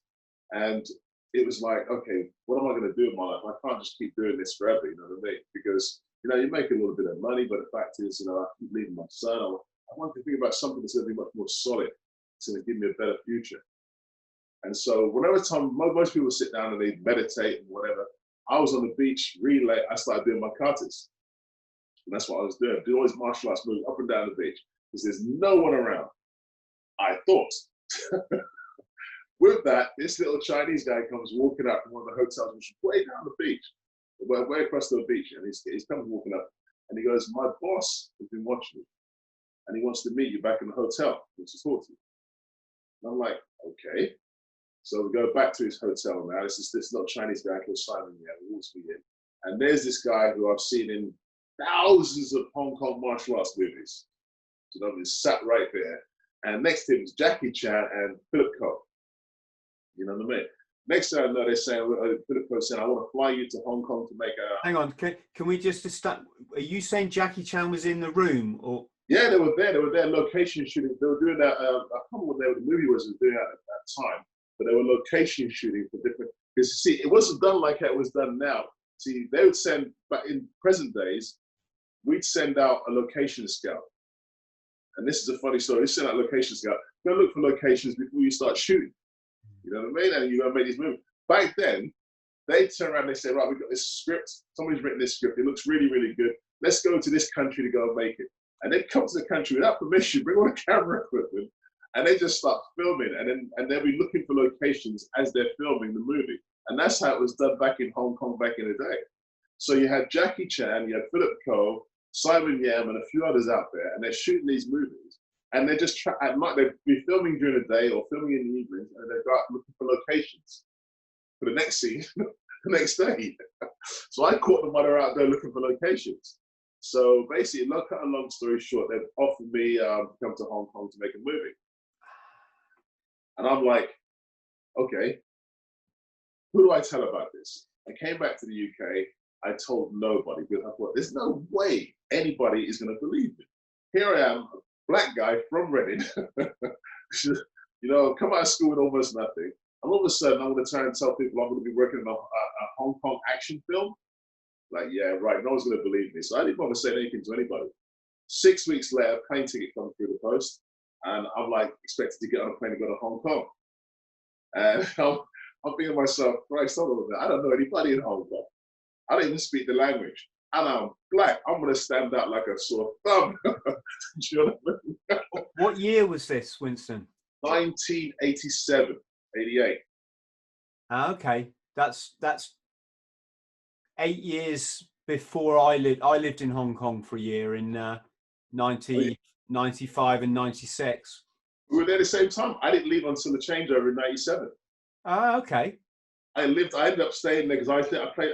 and it was like, okay, what am I going to do in my life? I can't just keep doing this forever, you know what I mean? Because, you know, you make a little bit of money, but the fact is, you know, I keep leaving my son. I want to think about something that's going to be much more solid. It's going to give me a better future. And so whenever time, most people sit down and they meditate and whatever, I was on the beach really late. I started doing my katas. And that's what I was doing. Do all these martial arts moves up and down the beach because there's no one around. I thought. With that, this little Chinese guy comes walking up from one of the hotels, which is way down the beach, way across the beach. And he's coming walking up and he goes, my boss has been watching you and he wants to meet you back in the hotel. He wants to talk to you. And I'm like, okay. So we go back to his hotel now. This little Chinese guy called Simon, who walks me in. And there's this guy who I've seen in thousands of Hong Kong martial arts movies. So he's sat right there. And next to him is Jackie Chan and Philip Ko. You know what I mean? Next thing I know, they're saying, Philip Ko saying, I want to fly you to Hong Kong to make a... Hang on, can we just start? Are you saying Jackie Chan was in the room? Or? Yeah, they were there. They were there location shooting. They were doing that, I can't remember what the movie was doing at that time, but they were location shooting for different... Because, see, it wasn't done like it was done now. See, they would send, but in present days, we'd send out a location scout. And this is a funny story. We send out location scout. Go look for locations before you start shooting. You know what I mean? And you're going to make these movies. Back then, they turn around and they say, right, we've got this script. Somebody's written this script. It looks really, really good. Let's go to this country to go and make it. And they come to the country without permission, bring all the camera equipment, and they just start filming. And they'll be looking for locations as they're filming the movie. And that's how it was done back in Hong Kong back in the day. So you had Jackie Chan, you had Philip Ko, Simon Yam, and a few others out there, and they're shooting these movies. And they're just at night, they'd be filming during the day or filming in the evenings, and they'd go out looking for locations for the next scene, the next day. So I caught them while they were out there looking for locations. So basically, cut a long story short, they've offered me to come to Hong Kong to make a movie. And I'm like, okay, who do I tell about this? I came back to the UK. I told nobody because I thought, there's no way anybody is going to believe me. Here I am, a black guy from Reading, you know, come out of school with almost nothing. And all of a sudden, I'm going to try and tell people I'm going to be working on a Hong Kong action film. Like, yeah, right, no one's going to believe me. So I didn't bother saying anything to anybody. 6 weeks later, plane ticket comes through the post. And I'm like expected to get on a plane to go to Hong Kong. And I'm thinking to myself, Christ, hold on a minute, I don't know anybody in Hong Kong. I don't even speak the language. And I'm black. I'm going to stand out like a sore thumb. Do you know what I mean? What year was this, Winston? 1987, 88. Okay. That's 8 years before I lived. I lived in Hong Kong for a year in 95 and 96. We were there at the same time. I didn't leave until the changeover in 97. Okay. I ended up staying there because I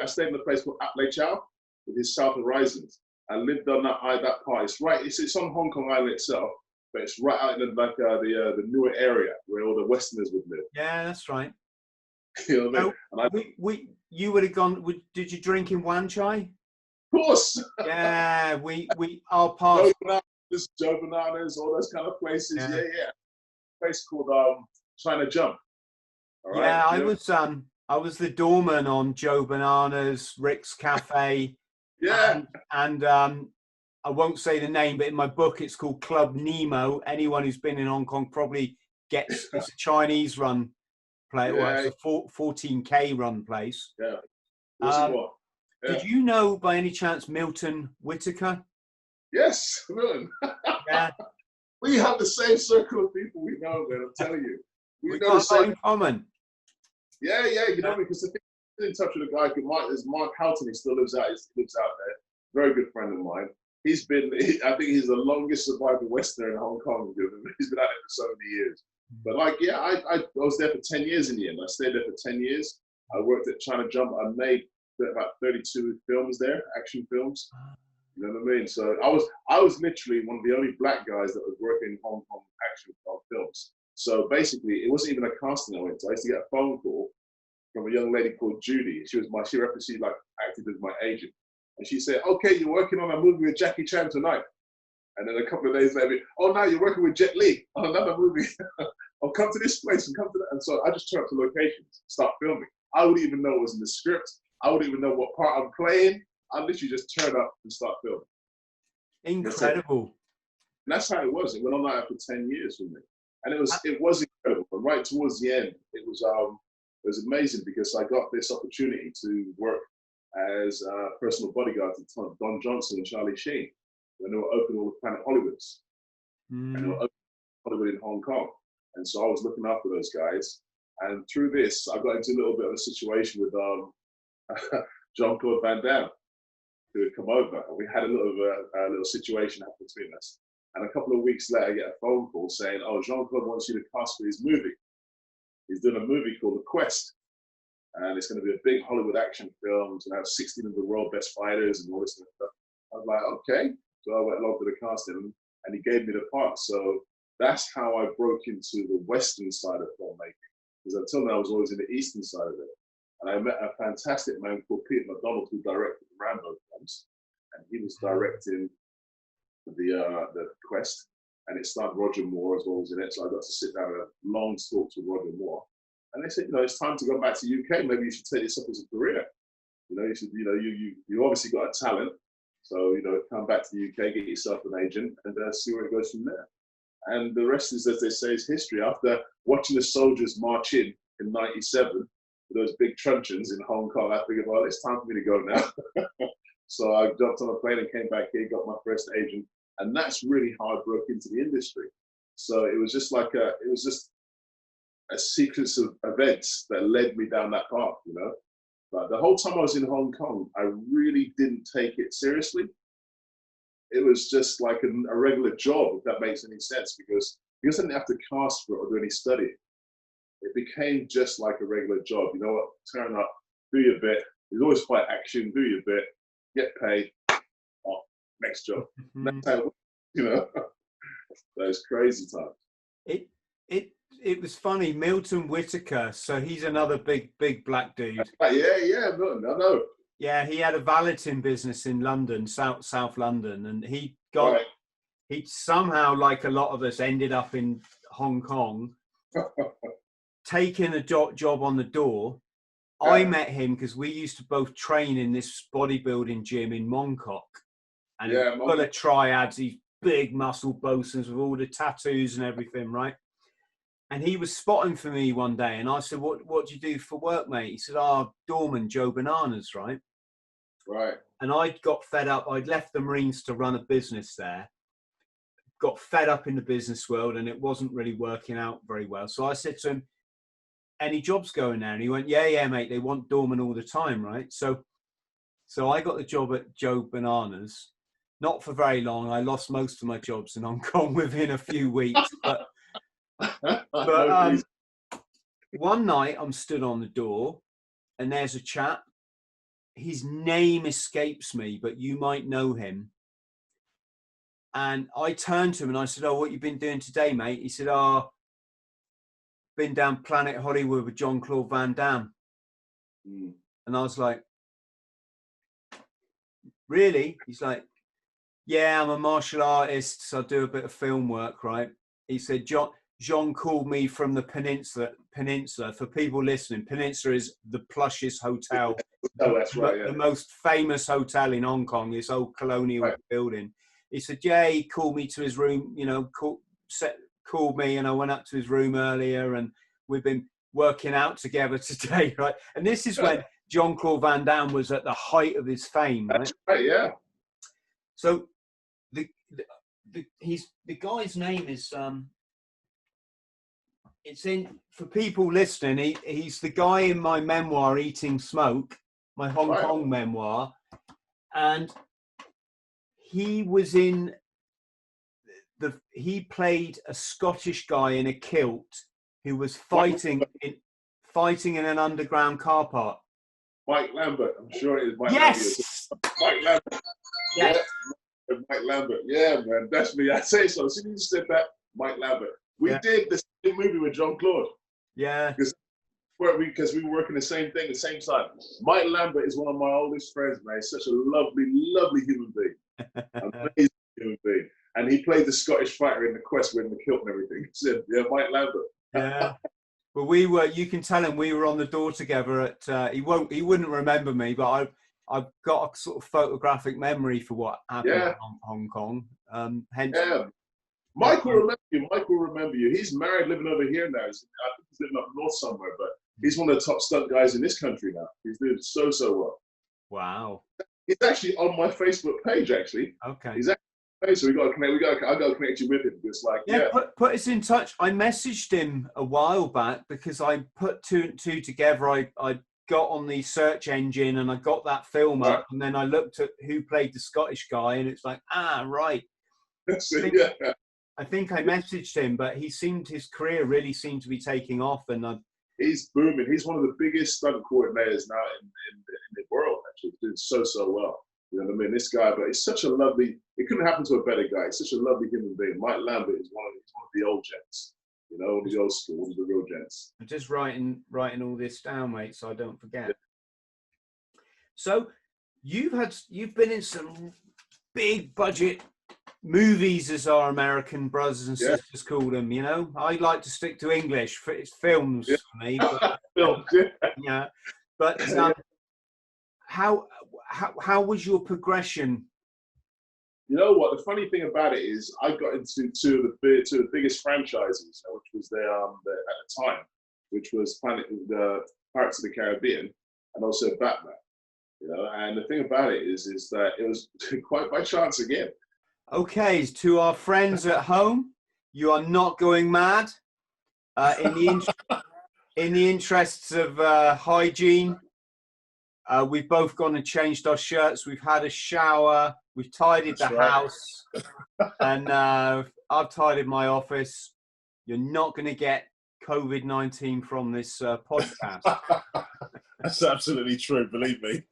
stayed in a place called Atley Chow with his South Horizons. I lived on that part. It's on Hong Kong Island itself, but it's right out in the newer area where all the Westerners would live. Yeah, that's right. You know what I mean? You would have gone. Did you drink in Wan Chai? Of course. Yeah, our past. Joe Bananas, all those kind of places. Yeah. A place called China Jump. All right? Yeah, I was the doorman on Joe Bananas, Rick's Cafe. Yeah. And I won't say the name, but in my book it's called Club Nemo. Anyone who's been in Hong Kong probably gets it's a Chinese run place. Yeah. Well, it's a 14K run place. Yeah. Yeah. Did you know by any chance Milton Whitaker? Yes, Milton. Yeah. We have the same circle of people we know, man. I'm telling you. We got that in common. Yeah, you know, because the thing I'm in touch with a guy called Mark Houghton. He still lives out there. Very good friend of mine. I think he's the longest surviving Westerner in Hong Kong. He's been out there for so many years. But I was there for 10 years in the end. I stayed there for 10 years. I worked at China Jump. I made about 32 films there, action films. You know what I mean? So I was literally one of the only black guys that was working in Hong Kong action films. So basically, it wasn't even a casting I went to. I used to get a phone call from a young lady called Judy. She acted as my agent. And she said, okay, you're working on a movie with Jackie Chan tonight. And then a couple of days later, oh, now you're working with Jet Li on another movie. I'll come to this place and come to that. And so I just turn up to locations, start filming. I wouldn't even know what was in the script. I wouldn't even know what part I'm playing. I literally just turn up and start filming. Incredible. And that's how it was. It went on like that for 10 years for me. And it was incredible. But right towards the end, it was amazing because I got this opportunity to work as a personal bodyguard to Don Johnson and Charlie Sheen when they were opening all the Planet Hollywoods. And they were opening Hollywood in Hong Kong. And so I was looking after those guys. And through this, I got into a little bit of a situation with Jean-Claude Van Damme, who had come over. And we had a little situation happen between us. And a couple of weeks later, I get a phone call saying, oh, Jean-Claude wants you to cast for his movie. He's doing a movie called The Quest. And it's going to be a big Hollywood action film. It's going to have 16 of the world best fighters and all this kind of stuff. I was like, okay. So I went along to the casting and he gave me the part. So that's how I broke into the Western side of filmmaking. Because until now, I was always in the Eastern side of it. And I met a fantastic man called Peter McDonald who directed the Rambo films. And he was directing the Quest. And it starred Roger Moore as well as in it. So I got to sit down and have long talks with Roger Moore. And they said, it's time to go back to UK. Maybe you should take this up as a career. You should, you obviously got a talent. So, come back to the UK, get yourself an agent, and see where it goes from there. And the rest is, as they say, is history. After watching the soldiers march in '97, with those big truncheons in Hong Kong, I figured, well, it's time for me to go now. So I jumped on a plane and came back here, got my first agent. And that's really how I broke into the industry. So it was just a sequence of events that led me down that path, But the whole time I was in Hong Kong, I really didn't take it seriously. It was just like a regular job, if that makes any sense, because I didn't have to cast for it or do any study. It became just like a regular job. You know what? Turn up, do your bit. There's always fight action, do your bit, get paid. Oh, next job. That's how, those crazy times. It was funny. Milton Whitaker, so he's another big black dude. Yeah, Milton, I know. Yeah, he had a valeting business in London, South London, and he somehow, like a lot of us, ended up in Hong Kong, taking a job on the door. Yeah. I met him because we used to both train in this bodybuilding gym in Mongkok, and full of triads, these big muscle bosuns with all the tattoos and everything, right? And he was spotting for me one day, and I said, what do you do for work, mate? He said, doorman Joe Bananas, right? Right. And I got fed up. I'd left the Marines to run a business there, got fed up in the business world, and it wasn't really working out very well. So I said to him, any jobs going there? And he went, yeah, mate, they want doorman all the time, right? So I got the job at Joe Bananas, not for very long. I lost most of my jobs in Hong Kong within a few weeks, but one night I'm stood on the door and there's a chap. His name escapes me, but you might know him. And I turned to him and I said, what you been doing today, mate? He said, been down Planet Hollywood with Jean-Claude Van Damme. And I was like, really? He's like, yeah, I'm a martial artist, so I do a bit of film work, right? He said, Jean called me from the Peninsula. For people listening, Peninsula is the plushest hotel. That's right, yeah. The most famous hotel in Hong Kong, this old colonial building. He said, yeah, he called me to his room, called me, and I went up to his room earlier, and we've been working out together today, right? And this is when Jean-Claude Van Damme was at the height of his fame, right? That's right, yeah. So the guy's name is it's in, for people listening, he's the guy in my memoir, Eating Smoke, my Hong Kong memoir, and he was in he played a Scottish guy in a kilt who was fighting in an underground car park. Mike Lambert, I'm sure it is Mike Yes! Lambert. Mike Lambert. Yes. Yeah, Mike Lambert. Yeah, man, that's me. I say so. As soon as you said that, Mike Lambert. We did the same movie with Jean-Claude. Yeah. because we were working the same thing at the same time. Mike Lambert is one of my oldest friends, man. He's such a lovely, lovely human being. Amazing human being. And he played the Scottish fighter in the Quest wearing the kilt and everything. So, yeah, Mike Lambert. Yeah. Well, we were. You can tell him we were on the door together at. He wouldn't remember me, but I've got a sort of photographic memory for what happened in Hong Kong. Hence. Yeah. Michael remember you. Michael remember you. He's married, living over here now. I think he's living up north somewhere, but he's one of the top stunt guys in this country now. He's doing so well. Wow. He's actually on my Facebook page. Actually. Okay. He's actually. So we got to connect. I got to connect you with him. Just like put us in touch. I messaged him a while back because I put two and two together. I got on the search engine and I got that film up, and then I looked at who played the Scottish guy, and it's like, right. I think I messaged him, but his career really seemed to be taking off, and he's booming. He's one of the biggest stunt coordinators now in the world. Actually, he's doing so well. You know what I mean? This guy, but he's such a lovely. It couldn't happen to a better guy. He's such a lovely human being. Mike Lambert is one of the old gents. You know, one of the old school, one of the real gents. I'm just writing all this down, mate, so I don't forget. Yeah. So you've been in some big budget movies, as our American brothers and sisters call them. You know, I like to stick to English. It's films for me. But, films, yeah. But how was your progression? You know what? The funny thing about it is, I got into two of the biggest franchises, which was at the time, which was the Pirates of the Caribbean, and also Batman. You know, and the thing about it is that it was quite by chance again. Okay, to our friends at home, you are not going mad. In the interests of hygiene, we've both gone and changed our shirts. We've had a shower. We've tidied the house, and I've tidied my office. You're not going to get COVID-19 from this podcast. That's absolutely true. Believe me.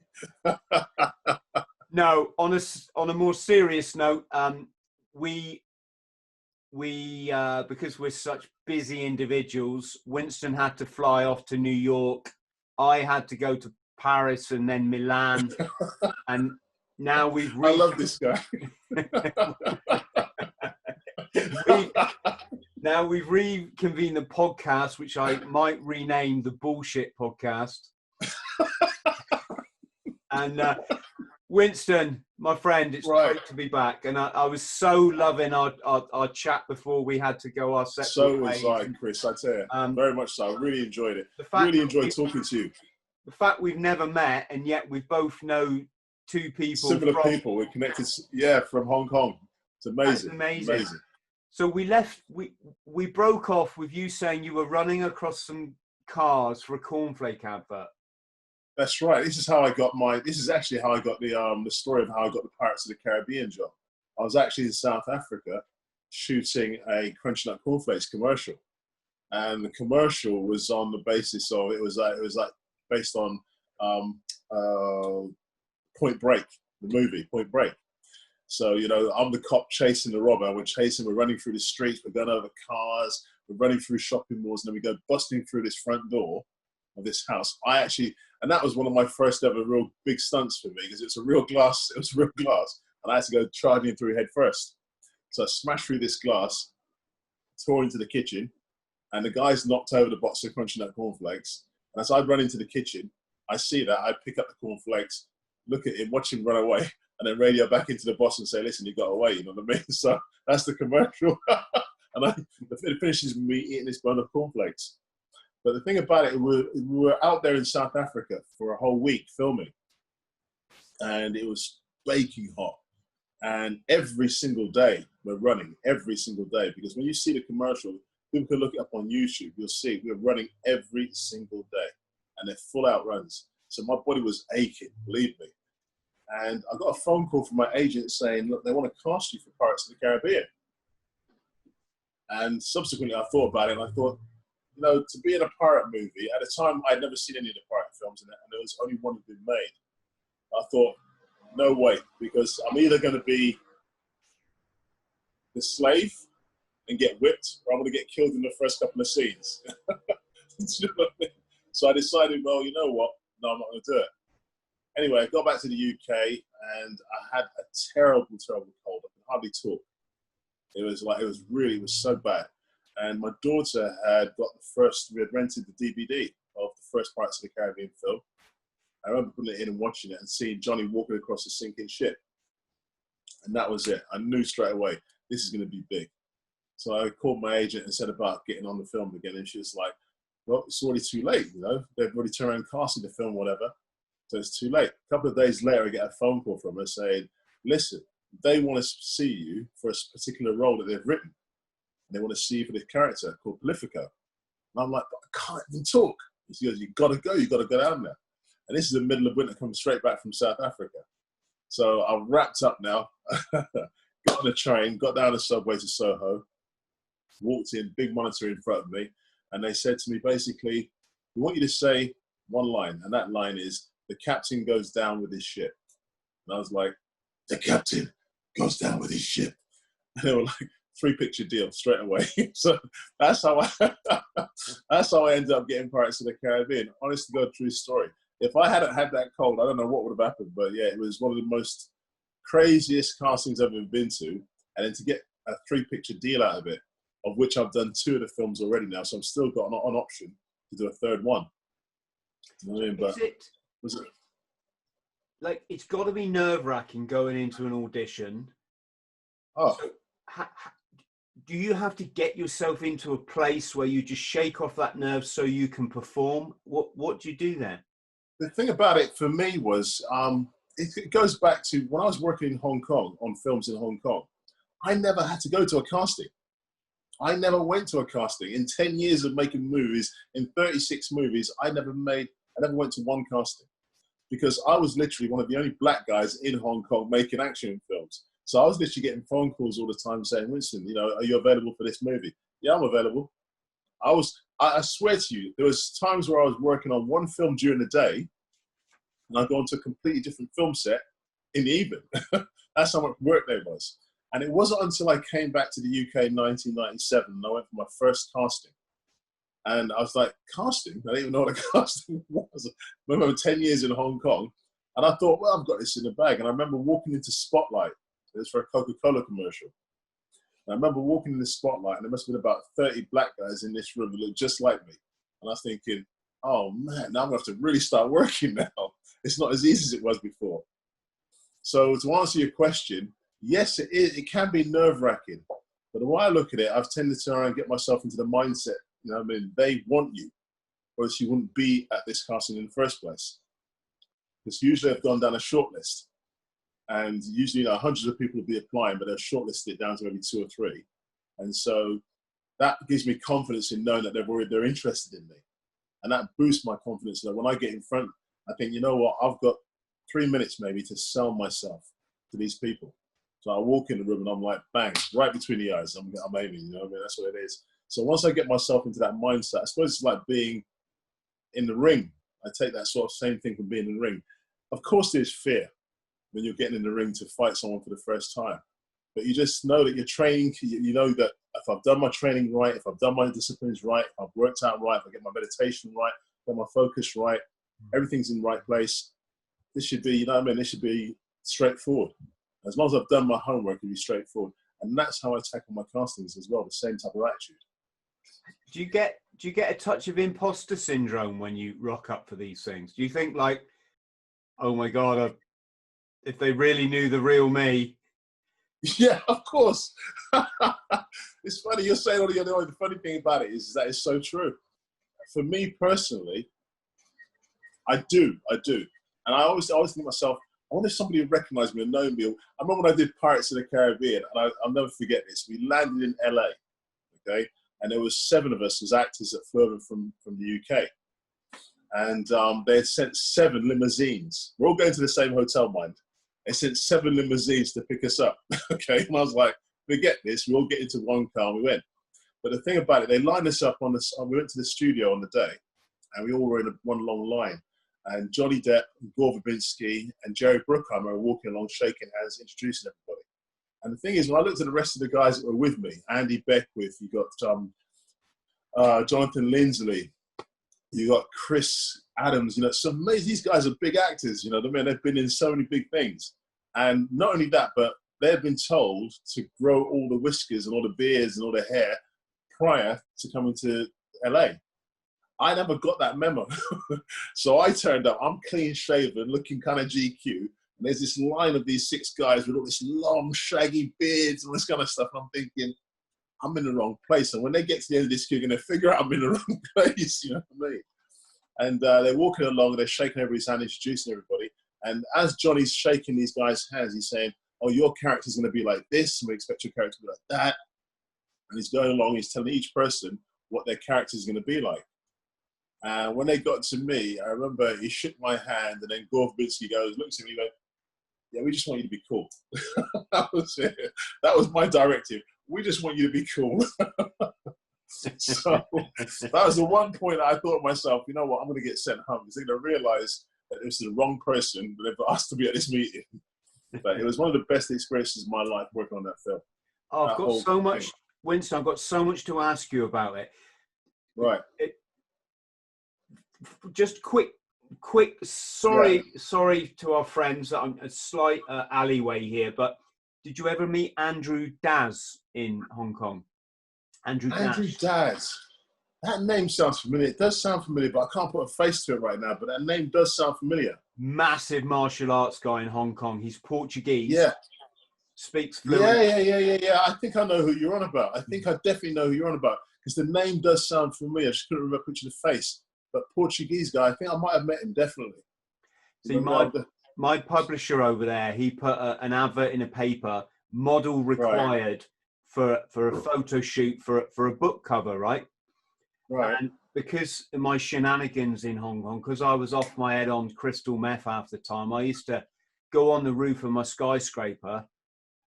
No, on a more serious note, we because we're such busy individuals, Winston had to fly off to New York. I had to go to Paris and then Milan, and now I love this guy. Now we've reconvened the podcast, which I might rename the Bullshit Podcast. And Winston, my friend, it's great to be back. And I was so loving our chat before we had to go our separate ways. So was I, Chris, I tell you. Very much so. I really enjoyed it. Really enjoyed talking to you. The fact we've never met, and yet we both know two people. Similar people. We're connected, from Hong Kong. It's amazing. That's amazing. So we broke off with you saying you were running across some cars for a cornflake advert. That's right. This is actually how I got the story of how I got the Pirates of the Caribbean job. I was actually in South Africa shooting a Crunchy Nut Cornflakes commercial, and the commercial was on the basis of it was based on Point Break, the movie Point Break. So, you know, I'm the cop chasing the robber. We're running through the streets, we're going over cars, we're running through shopping malls, and then we go busting through this front door of this house. And that was one of my first ever real big stunts for me, because it was real glass, and I had to go charging through head first. So I smashed through this glass, tore into the kitchen, and the guy's knocked over the box of Crunchy Nut Cornflakes. And as I run into the kitchen, I see that, I pick up the cornflakes, look at him, watch him run away, and then radio back into the boss and say, listen, you got away, you know what I mean? So that's the commercial. And it finishes with me eating this bun of cornflakes. But the thing about it, we were out there in South Africa for a whole week filming. And it was baking hot. And every single day we're running, every single day. Because when you see the commercial, people can look it up on YouTube, you'll see we're running every single day. And they're full out runs. So my body was aching, believe me. And I got a phone call from my agent saying, look, they want to cast you for Pirates of the Caribbean. And subsequently I thought about it, and I thought, you know, to be in a pirate movie, at a time I'd never seen any of the pirate films, and there was only one had been made. I thought, no way, because I'm either going to be the slave and get whipped, or I'm going to get killed in the first couple of scenes. So So I decided, well, you know what? No, I'm not going to do it. Anyway, I got back to the UK and I had a terrible, terrible cold. I could hardly talk. It was so bad. And my daughter we had rented the DVD of the first Pirates of the Caribbean film. I remember putting it in and watching it and seeing Johnny walking across a sinking ship. And that was it. I knew straight away, this is going to be big. So I called my agent and said about getting on the film again. And she was like, well, it's already too late, you know. They've already turned around casting the film, whatever. So it's too late. A couple of days later, I get a phone call from her saying, listen, they want to see you for a particular role that they've written. And they want to see you for this character called Prolifico. And I'm like, but I can't even talk. And she goes, you got to go down there. And this is the middle of winter, coming straight back from South Africa. So I'm wrapped up now, got on the train, got down the subway to Soho, walked in, big monitor in front of me, and they said to me, basically, we want you to say one line, and that line is, the captain goes down with his ship. And I was like, the captain goes down with his ship. And they were like, 3-picture deal straight away. So that's how I ended up getting Pirates of the Caribbean. Honest to God, true story. If I hadn't had that cold, I don't know what would have happened. But yeah, it was one of the most craziest castings I've ever been to. And then to get a 3-picture deal out of it, of which I've done 2 of the films already now. So I've still got an option to do a 3rd one. You know what I mean? But was it? Like, it's got to be nerve-wracking going into an audition. Oh. So, do you have to get yourself into a place where you just shake off that nerve so you can perform? What do you do there? The thing about it for me was, it goes back to when I was working in Hong Kong, on films in Hong Kong. I never had to go to a casting. I never went to a casting. In 10 years of making movies, in 36 movies, I never went to one casting. Because I was literally one of the only black guys in Hong Kong making action films. So I was literally getting phone calls all the time saying, Winston, you know, are you available for this movie? Yeah, I'm available. I swear to you, there was times where I was working on one film during the day and I'd go on to a completely different film set in the evening. That's how much work there was. And it wasn't until I came back to the UK in 1997 and I went for my first casting. And I was like, casting? I didn't even know what a casting was. I remember 10 years in Hong Kong. And I thought, well, I've got this in the bag. And I remember walking into Spotlight. It was for a Coca-Cola commercial. And I remember walking in the Spotlight, and there must have been about 30 black guys in this room who looked just like me. And I was thinking, oh, man, now I'm going to have to really start working now. It's not as easy as it was before. So to answer your question, yes, it can be nerve-wracking. But the way I look at it, I've tended to try and get myself into the mindset, you know what I mean, they want you, or else you wouldn't be at this casting in the first place. Because usually I've gone down a shortlist. And usually, you know, hundreds of people will be applying, but they'll shortlist it down to maybe 2 or 3. And so that gives me confidence in knowing that they're interested in me. And that boosts my confidence that when I get in front, I think, you know what, I've got 3 minutes maybe to sell myself to these people. So I walk in the room and I'm like, bang, right between the eyes. I'm aiming, you know what I mean? That's what it is. So once I get myself into that mindset, I suppose it's like being in the ring. I take that sort of same thing from being in the ring. Of course, there's fear when you're getting in the ring to fight someone for the first time. But you just know that you're training, you know that if I've done my training right, if I've done my disciplines right, if I've worked out right, if I get my meditation right, got my focus right, everything's in the right place, this should be, you know what I mean, this should be straightforward. As long as I've done my homework, it'll be straightforward. And that's how I tackle my castings as well, the same type of attitude. Do you get a touch of imposter syndrome when you rock up for these things? Do you think like, oh my God, if they really knew the real me? Yeah, of course. It's funny, you're saying all the funny thing about it is that it's so true. For me personally, I do. And I always think to myself, I wonder if somebody would recognize me or know me. I remember when I did Pirates of the Caribbean, and I'll never forget this. We landed in LA, okay? And there was 7 of us as actors that flew over from the UK. And they had sent 7 limousines. We're all going to the same hotel, mind. They sent 7 limousines to pick us up, okay? And I was like, forget this, we all get into one car and we went. But the thing about it, they lined us up we went to the studio on the day, and we all were in one long line. And Johnny Depp, Gore Verbinski, and Jerry Bruckheimer were walking along, shaking hands, introducing everybody. And the thing is, when I looked at the rest of the guys that were with me, Andy Beckwith, you got Jonathan Lindsley, You got Chris Adams, you know, some amazing, these guys are big actors, you know what I mean? They've been in so many big things. And not only that, but they've been told to grow all the whiskers and all the beards and all the hair prior to coming to LA. I never got that memo. So I turned up, I'm clean shaven, looking kind of GQ. And there's this line of these 6 guys with all this long, shaggy beards and this kind of stuff. And I'm thinking, I'm in the wrong place. And when they get to the end of this queue, they're going to figure out I'm in the wrong place, you know what I mean? And they're walking along, they're shaking everybody's hand, introducing everybody. And as Johnny's shaking these guys' hands, he's saying, oh, your character's going to be like this, and we expect your character to be like that. And he's going along, he's telling each person what their character is going to be like. And when they got to me, I remember he shook my hand, and then Gore Verbinski looks at me, he went, yeah, we just want you to be cool. That was it. That was my directive. We just want you to be cool. So that was the one point I thought to myself, you know what, I'm going to get sent home because they're going to realize that this is the wrong person that they've asked to be at this meeting. But it was one of the best experiences of my life working on that film. Oh, I've got so much, Winston, I've got so much to ask you about it. Right. Just quick, sorry to our friends that I'm a slight alleyway here, but did you ever meet Andrew Daz in Hong Kong? Andrew Daz. That name sounds familiar. It does sound familiar, but I can't put a face to it right now. But that name does sound familiar. Massive martial arts guy in Hong Kong. He's Portuguese. Yeah. Speaks fluent. Yeah. I think I know who you're on about. I think I definitely know who you're on about because the name does sound familiar. I just couldn't remember picture the face. But Portuguese guy, I think I might have met him definitely. See, my publisher over there, he put an advert in a paper, model required for a photo shoot for a book cover, right? Right. And because of my shenanigans in Hong Kong, because I was off my head on crystal meth half the time, I used to go on the roof of my skyscraper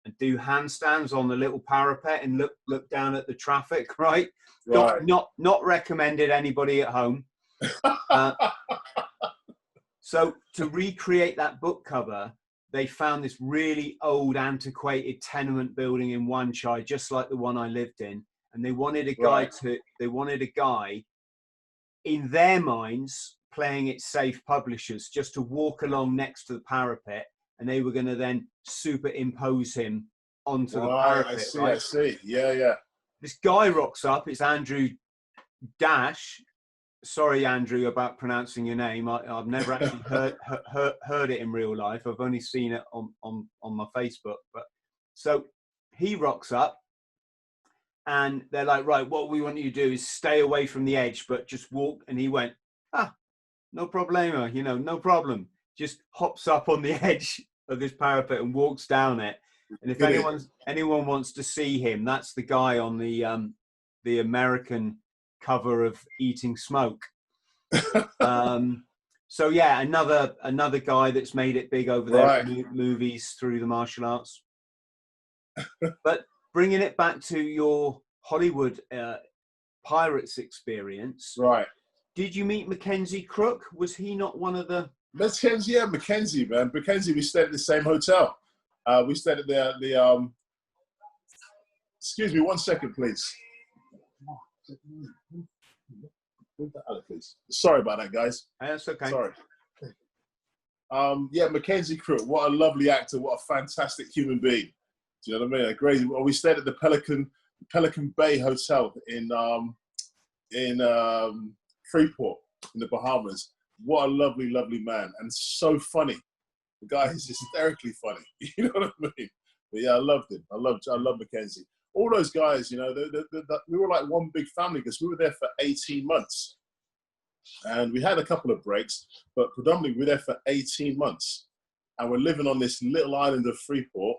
and do handstands on the little parapet and look down at the traffic, right? Not recommended anybody at home. So to recreate that book cover, they found this really old, antiquated tenement building in Wan Chai, just like the one I lived in. And they wanted a guy in their minds playing it safe publishers, just to walk along next to the parapet, and they were going to then superimpose him onto the parapet. I see. Yeah. This guy rocks up. It's Andrew Dash. Sorry, Andrew, about pronouncing your name. I've never actually heard it in real life. I've only seen it on my Facebook. But so he rocks up, and they're like, right, what we want you to do is stay away from the edge, but just walk. And he went, no problema, no problem. Just hops up on the edge of this parapet and walks down it. And if anyone wants to see him, that's the guy on the American cover of Eating Smoke. So yeah, another guy that's made it big over there, movies through the martial arts. But bringing it back to your Hollywood Pirates experience, right? Did you meet Mackenzie Crook? Was he not one of the Mackenzie? Yeah, Mackenzie, man. Mackenzie, we stayed at the same hotel. We stayed at the excuse me, 1 second, please. Please. Sorry about that, guys. That's okay. Sorry. Yeah, Mackenzie Crook. What a lovely actor. What a fantastic human being. Do you know what I mean? Crazy. Well, we stayed at the Pelican Bay Hotel in Freeport in the Bahamas. What a lovely, lovely man, and so funny. The guy is hysterically funny. You know what I mean? But yeah, I loved him. I love Mackenzie. All those guys, we were like one big family because we were there for 18 months. And we had a couple of breaks, but predominantly we were there for 18 months. And we're living on this little island of Freeport.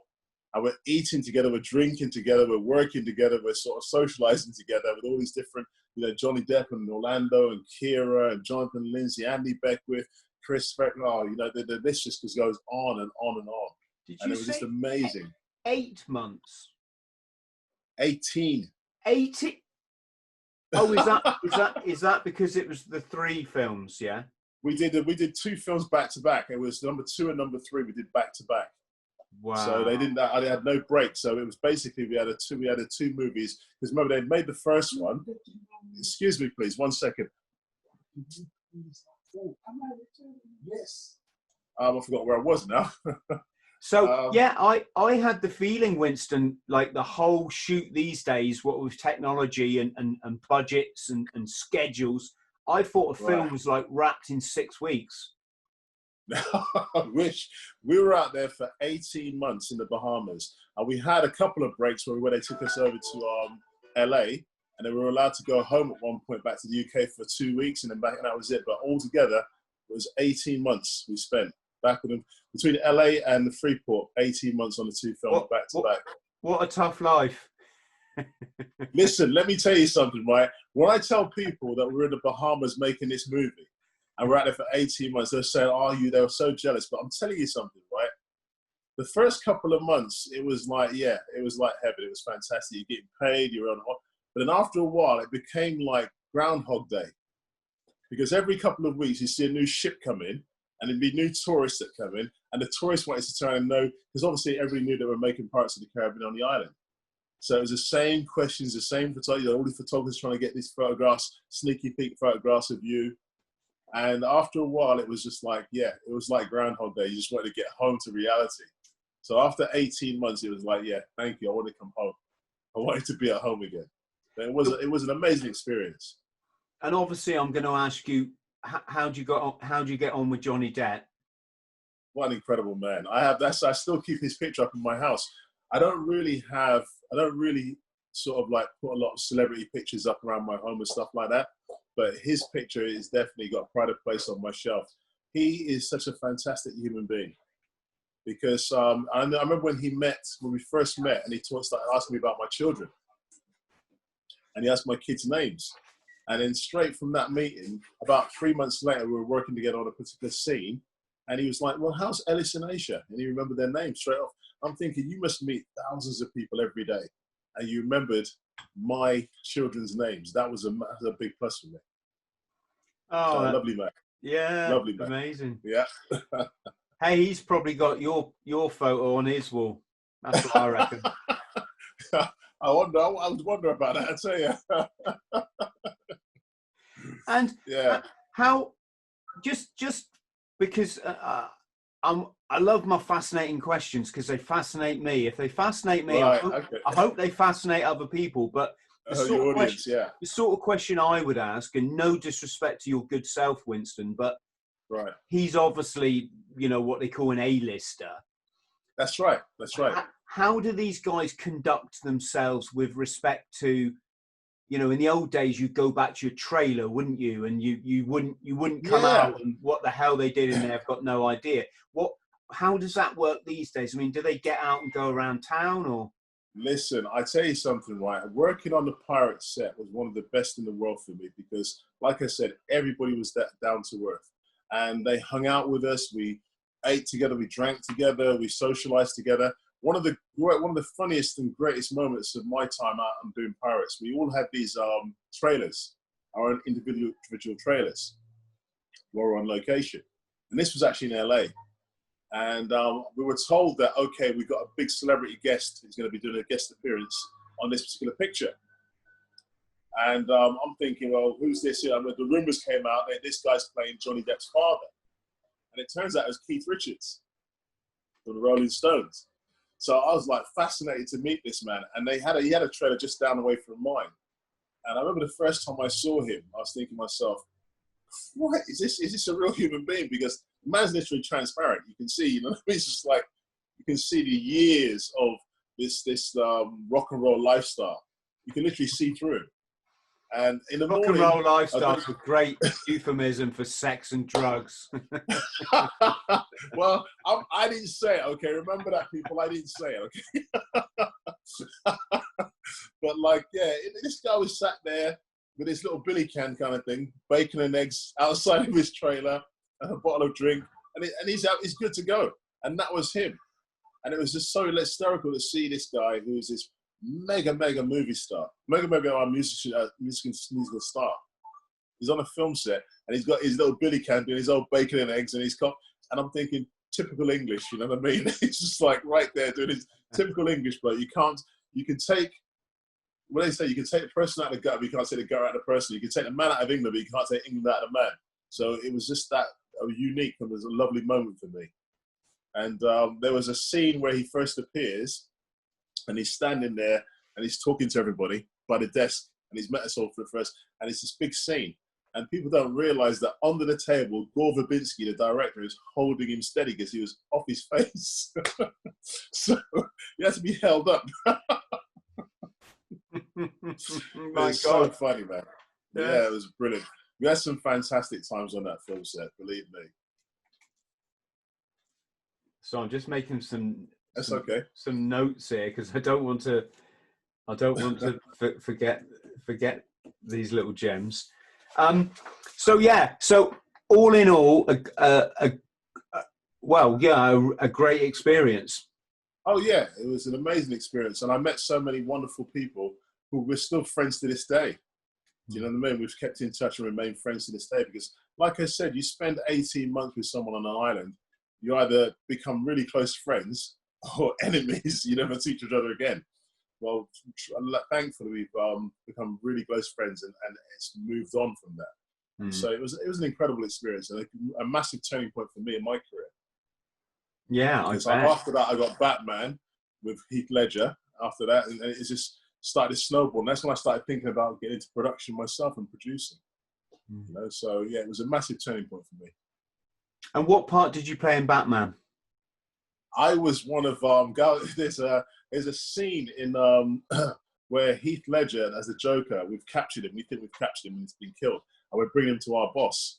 And we're eating together, we're drinking together, we're working together, we're sort of socializing together with all these different, Johnny Depp and Orlando and Kiera and Jonathan Lindsay, Andy Beckwith, Chris Fretlaw, the list just goes on and on and on. And it was just amazing. 8 months? 18. 18? Oh, is that because it was the 3 films, yeah? We did 2 films back to back. It was number 2 and number 3 we did back to back. Wow. So they had no break. So it was basically we had 2 movies. Because remember, they made the first one. Excuse me, please, 1 second. Yes. I forgot where I was now. So yeah, I had the feeling, Winston, like the whole shoot these days, what with technology and budgets and schedules, I thought a film was like wrapped in 6 weeks. I wish. We were out there for 18 months in the Bahamas, and we had a couple of breaks where they took us over to LA, and then we were allowed to go home at one point back to the UK for 2 weeks, and then back, and that was it. But altogether, it was 18 months we spent back with them between LA and the Freeport. 18 months on the two films back to back. What a tough life. Listen, let me tell you something, right? When I tell people that we're in the Bahamas making this movie, and we're out there for 18 months, they're saying, "Oh, they were so jealous." But I'm telling you something, right? The first couple of months, it was like, yeah, it was like heaven. It was fantastic. You're getting paid, you're on. But then after a while, it became like Groundhog Day, because every couple of weeks you see a new ship come in, and there'd be new tourists that come in, and the tourists wanted to try and know, because obviously everybody knew they were making Pirates of the Caribbean on the island. So it was the same questions, the same photographers, all the photographers trying to get these photographs, sneaky peek photographs of you. And after a while, it was just like, yeah, it was like Groundhog Day. You just wanted to get home to reality. So after 18 months, it was like, yeah, thank you. I want to come home. I wanted to be at home again. But it was an amazing experience. And obviously, I'm going to ask you, how do you get on with Johnny Depp? What an incredible man! I still keep his picture up in my house. I don't really sort of like put a lot of celebrity pictures up around my home and stuff like that. But his picture is definitely got pride of place on my shelf. He is such a fantastic human being. Because I remember when we first met, and he started asking me about my children, and he asked my kids' names. And then straight from that meeting, about 3 months later, we were working together on a particular scene, and he was like, "Well, how's Ellis and Aisha?" And he remembered their names straight off. I'm thinking, you must meet thousands of people every day, and you remembered my children's names. That was a big plus for me. Oh, lovely man. Yeah, lovely man. Amazing. Yeah. Hey, he's probably got your photo on his wall. That's what I reckon. I would wonder about that, I tell you. And yeah, how just because I love my fascinating questions, because they fascinate me. If they fascinate me, right, I hope they fascinate other people. But the sort of question I would ask, and no disrespect to your good self, Winston, but right, he's obviously, what they call an A-lister. That's right. How do these guys conduct themselves with respect to, in the old days, you'd go back to your trailer, wouldn't you? And you wouldn't come out, and what the hell they did in there, I've got no idea. How does that work these days? I mean, do they get out and go around town, or? Listen, I tell you something, right? Working on the pirate set was one of the best in the world for me, because, like I said, everybody was down to earth, and they hung out with us. We ate together, we drank together, we socialized together. One of the funniest and greatest moments of my time out and doing Pirates, we all had these trailers, our own individual trailers, while we were on location. And this was actually in LA. And we were told that, okay, we've got a big celebrity guest who's going to be doing a guest appearance on this particular picture. And I'm thinking, well, who's this? The rumors came out that this guy's playing Johnny Depp's father. And it turns out it was Keith Richards from the Rolling Stones. So I was like fascinated to meet this man. And he had a trailer just down the way from mine. And I remember the first time I saw him, I was thinking to myself, what is this a real human being? Because the man's literally transparent. You can see, it's just like, you can see the years of this rock and roll lifestyle. You can literally see through it. And in the rock morning, and roll lifestyle is a great euphemism for sex and drugs. Well, I didn't say it, okay? Remember that, people. I didn't say it, okay? But like, yeah, this guy was sat there with his little billy can kind of thing, bacon and eggs outside of his trailer, and a bottle of drink, and he's good to go. And that was him. And it was just so hysterical to see this guy who is this mega movie star, mega musical star. He's on a film set, and he's got his little billy can doing his old bacon and eggs, and and I'm thinking, typical English, you know what I mean? It's just like right there doing his typical English, but you can take what they say, you can take the person out of the gut, but you can't take the gut out of the person. You can take the man out of England, but you can't take England out of the man. So it was just that unique, and was a lovely moment for me. And there was a scene where he first appears, and he's standing there, and he's talking to everybody by the desk, and he's met us all for the first, and it's this big scene. And people don't realize that under the table, Gore Verbinski, the director, is holding him steady because he was off his face. So he had to be held up. It's so funny, man. Yeah, it was brilliant. We had some fantastic times on that film set, believe me. So I'm just making some notes here because I don't want to forget these little gems. So all in all, a great experience. Oh yeah, it was an amazing experience, and I met so many wonderful people who we're still friends to this day. Do you know what I mean? We've kept in touch and remain friends to this day because, like I said, you spend 18 months with someone on an island, you either become really close friends or enemies. You never see each other again. Well, thankfully, we've become really close friends, and it's moved on from that. So it was an incredible experience and a massive turning point for me in my career. Yeah, after that, I got Batman with Heath Ledger. After that, and it just started to snowball. And that's when I started thinking about getting into production myself and producing. You know, so yeah, it was a massive turning point for me. And what part did you play in Batman? I was one of there's a scene in where Heath Ledger as the Joker, we've captured him. We think we've captured him and he's been killed, and we're bringing him to our boss.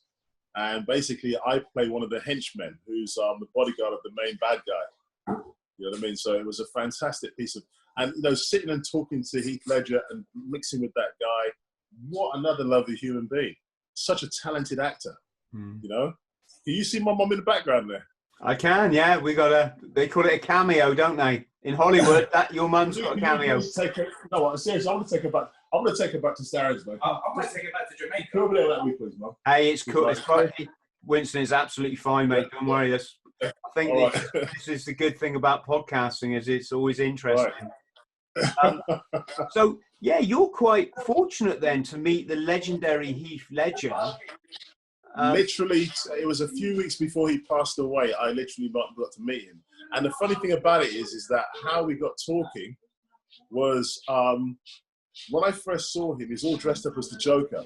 And basically, I play one of the henchmen who's the bodyguard of the main bad guy. You know what I mean? So it was a fantastic piece of, and you know, sitting and talking to Heath Ledger and mixing with that guy. What another lovely human being! Such a talented actor. You know, can you see my mum in the background there? I can, yeah. They call it a cameo, don't they? In Hollywood, that your mum's got a cameo. Seriously, I'm gonna take her back to Sarah's, man. I'm gonna take it back to Jamaica. Come over there that week, please, Mum. Hey, it's cool. It's fine. Winston is absolutely fine, mate. Don't worry. I think this is the good thing about podcasting, is it's always interesting. Right. So yeah, you're quite fortunate then to meet the legendary Heath Ledger. Literally, it was a few weeks before he passed away. I literally got to meet him. And the funny thing about it is that how we got talking was when I first saw him, he was all dressed up as the Joker.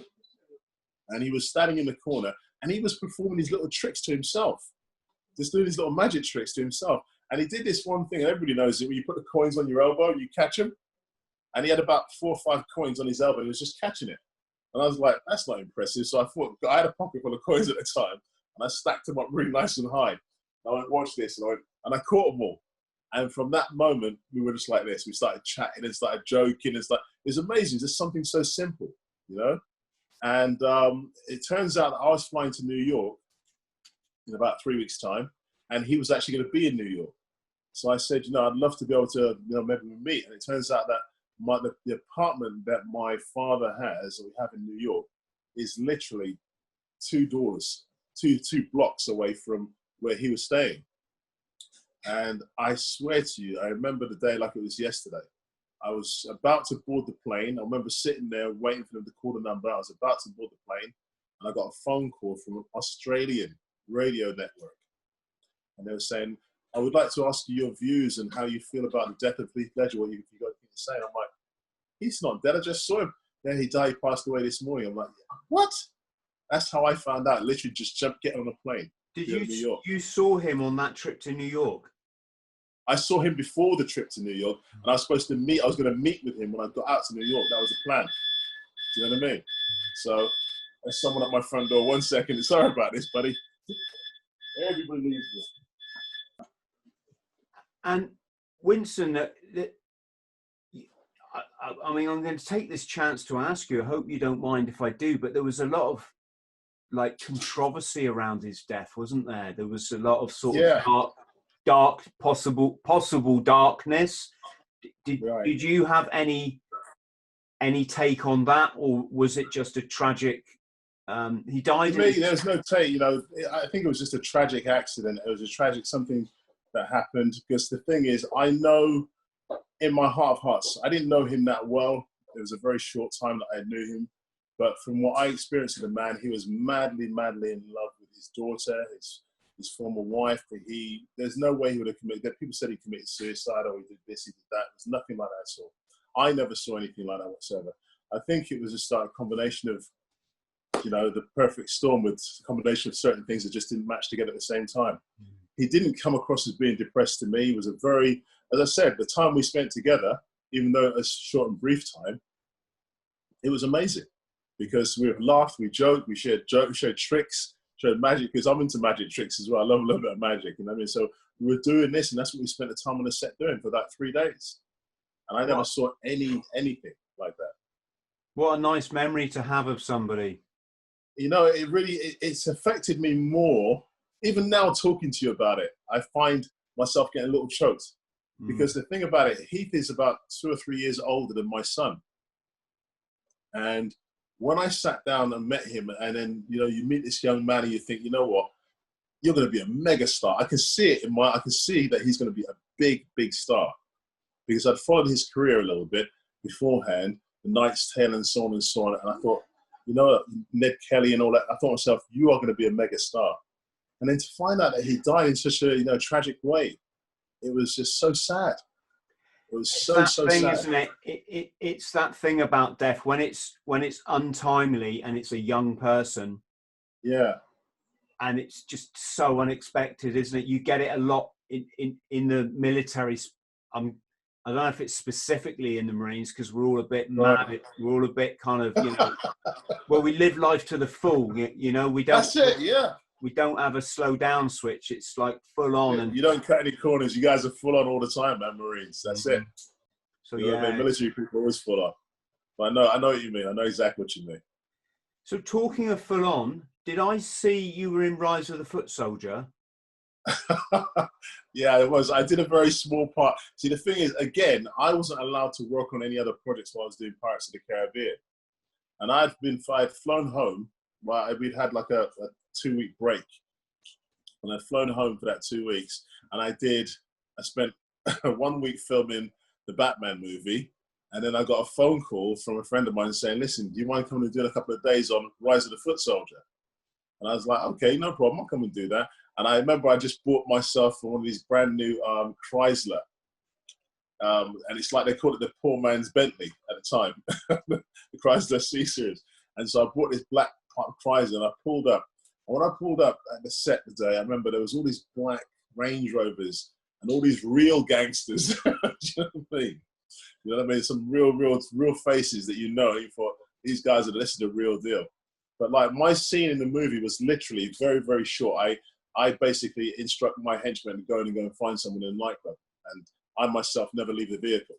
And he was standing in the corner and he was performing these little tricks to himself. Just doing these little magic tricks to himself. And he did this one thing, and everybody knows it, where you put the coins on your elbow and you catch them. And he had about 4 or 5 coins on his elbow and he was just catching it. And I was like, that's not impressive. So I thought, I had a pocket full of coins at the time, and I stacked them up really nice and high. And I went, watch this. And I caught them all. And from that moment, we were just like this. We started chatting and started joking. It's amazing. Just something so simple, you know? And it turns out that I was flying to New York in about 3 weeks' time, and he was actually going to be in New York. So I said, I'd love to be able to, maybe we meet. And it turns out that the apartment that my father has, or we have in New York, is literally 2 doors, two blocks away from where he was staying. And I swear to you, I remember the day like it was yesterday. I was about to board the plane. I remember sitting there waiting for them to call the number. I was about to board the plane, and I got a phone call from an Australian radio network. And they were saying, I would like to ask you your views and how you feel about the death of Heath Ledger, what you got anything to say. And I'm like, he's not dead. I just saw him. Yeah, he died. He passed away this morning. I'm like, what? That's how I found out. Literally just getting on a plane. Did you saw him on that trip to New York? I saw him before the trip to New York, and I was going to meet with him when I got out to New York. That was the plan. Do you know what I mean? So there's someone at my front door. 1 second. Sorry about this, buddy. Everybody leaves me. And Winston, I mean, I'm going to take this chance to ask you. I hope you don't mind if I do, but there was a lot of controversy around his death, wasn't there? There was a lot of sort of dark possible darkness. Did you have any take on that, or was it just a tragic? He died. For me, there was no take. I think it was just a tragic accident. It was a tragic something that happened. Because the thing is, I know in my heart of hearts, I didn't know him that well. It was a very short time that I knew him. But from what I experienced with the man, he was madly, madly in love with his daughter, his former wife. There's no way he would have committed. People said he committed suicide or he did this, he did that. There's nothing like that at all. I never saw anything like that whatsoever. I think it was just like a combination of, the perfect storm with a combination of certain things that just didn't match together at the same time. He didn't come across as being depressed to me. He was as I said, the time we spent together, even though it was a short and brief time, it was amazing because we laughed, we joked, we shared tricks, shared magic, because I'm into magic tricks as well. I love a little bit of magic, you know what I mean? So we were doing this, and that's what we spent the time on the set doing for that 3 days. And I never saw anything like that. What a nice memory to have of somebody. It's affected me more. Even now talking to you about it, I find myself getting a little choked. Because the thing about it, Heath is about 2 or 3 years older than my son. And when I sat down and met him, and then, you meet this young man and you think, you know what, you're going to be a mega star. I can see it I can see that he's going to be a big, big star. Because I'd followed his career a little bit beforehand, The Knight's Tale and so on and so on. And I thought, Ned Kelly and all that, I thought to myself, you are going to be a mega star. And then to find out that he died in such a, tragic way, it was just so sad. It was so thing, sad, isn't it? It's that thing about death when it's untimely and it's a young person. Yeah. And it's just so unexpected, isn't it? You get it a lot in the military. I don't know if it's specifically in the Marines because we're all a bit mad. Right. We're all a bit kind of, well, we live life to the full. We don't. That's it. Yeah. We don't have a slow down switch. It's like full on. Yeah, and you don't cut any corners. You guys are full on all the time, man, Marines. That's it. So military people are always full on. But I know what you mean. I know exactly what you mean. So talking of full on, did I see you were in Rise of the Foot Soldier? Yeah, it was. I did a very small part. See, the thing is, again, I wasn't allowed to work on any other projects while I was doing Pirates of the Caribbean. And I'd flown home. Well, we'd had like a 2-week break. And I'd flown home for that 2 weeks. And I spent 1 week filming the Batman movie. And then I got a phone call from a friend of mine saying, listen, do you mind coming and doing a couple of days on Rise of the Foot Soldier? And I was like, okay, no problem. I'll come and do that. And I remember I just bought myself one of these brand new Chrysler. And it's like they called it the poor man's Bentley at the time, the Chrysler C-Series. And so I bought this black Chrysler and I pulled up. And when I pulled up at the set today, I remember there was all these black Range Rovers and all these real gangsters. Do you know what I mean? You know what I mean? Some real faces that you know. You thought, these guys this is the real deal. But like my scene in the movie was literally very, very short. I basically instruct my henchmen to go and find someone in a nightclub. And I myself never leave the vehicle.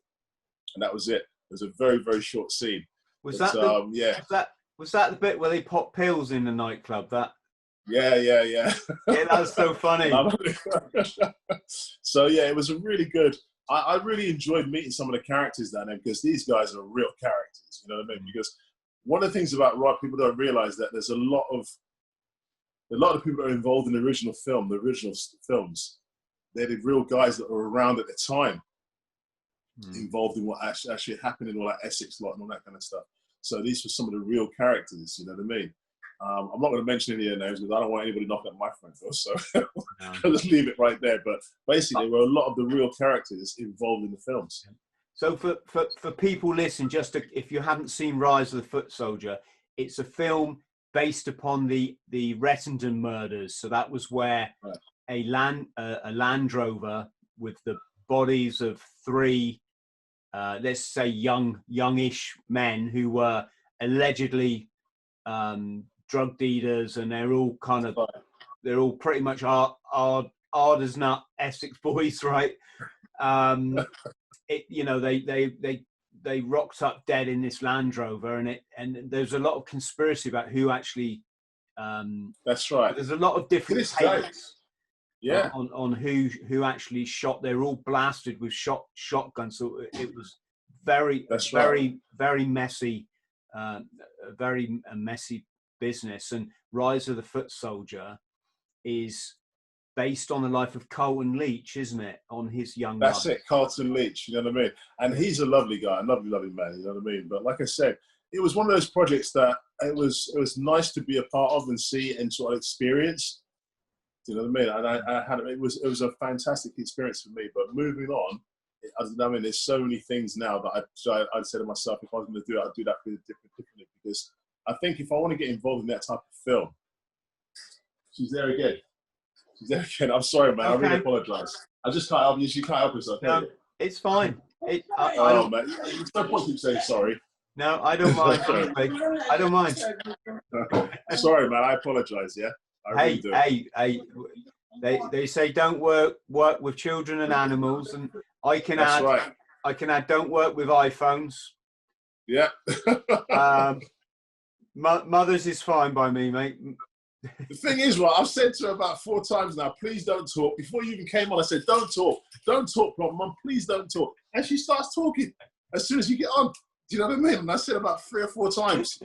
And that was it. It was a very, very short scene. Was that the bit where they pop pills in the nightclub? Yeah. Yeah, that was so funny. So yeah, it was a really good. I really enjoyed meeting some of the characters down there because these guys are real characters. You know what I mean? Because one of the things about rock, people don't realize that there's a lot of people that are involved in the original films. They're the real guys that were around at the time, involved in what actually happened in all that Essex lot and all that kind of stuff. So these were some of the real characters. You know what I mean? I'm not going to mention any of their names because I don't want anybody knocking at my front door, so I'll just leave it right there. But basically, there were a lot of the real characters involved in the films. So for people listening, if you haven't seen Rise of the Foot Soldier, it's a film based upon the Rettendon murders. So that was where a Land Rover with the bodies of 3, let's say youngish men who were allegedly drug dealers, and they're all pretty much hard as nut Essex boys, right? They rocked up dead in this Land Rover, and there's a lot of conspiracy about who actually. That's right. There's a lot of different takes. Yeah. On who actually shot. They're all blasted with shotguns. So it was very messy, a very messy business. And Rise of the Foot Soldier is based on the life of Colton Leach, isn't it? On his young That's life. it, Carlton Leach, you know what I mean? And he's a lovely guy, a lovely, lovely man, you know what I mean? But like I said, it was one of those projects that it was nice to be a part of and see and sort of experience. Do you know what I mean? And I had it was a fantastic experience for me. But moving on, I mean, there's so many things now that I'd said to myself, if I was going to do it, I'd do that differently, because I think if I want to get involved in that type of film, she's there again. She's there again. I'm sorry, man. Okay. I really apologise. I just can't help you. She can't help herself. No, it's fine. Man, there's no point keep saying sorry. No, I don't mind. I don't mind. Sorry, man. I apologise. Yeah. Hey. They say don't work with children and animals, and I can add. Right. I can add. Don't work with iPhones. Yeah. Mothers is fine by me, mate. The thing is, right, I've said to her about 4 times now, please don't talk. Before you even came on, I said, don't talk, Mum, please don't talk. And she starts talking as soon as you get on. Do you know what I mean? And I said about 3 or 4 times.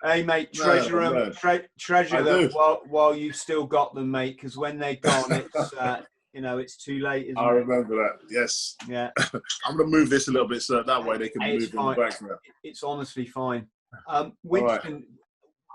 Hey, mate, treasure them while you've still got them, mate, because when they're gone, it's, it's too late, isn't it? I remember that, yes. Yeah. I'm going to move this a little bit so that way they can move in the background. It's honestly fine. Winston, right.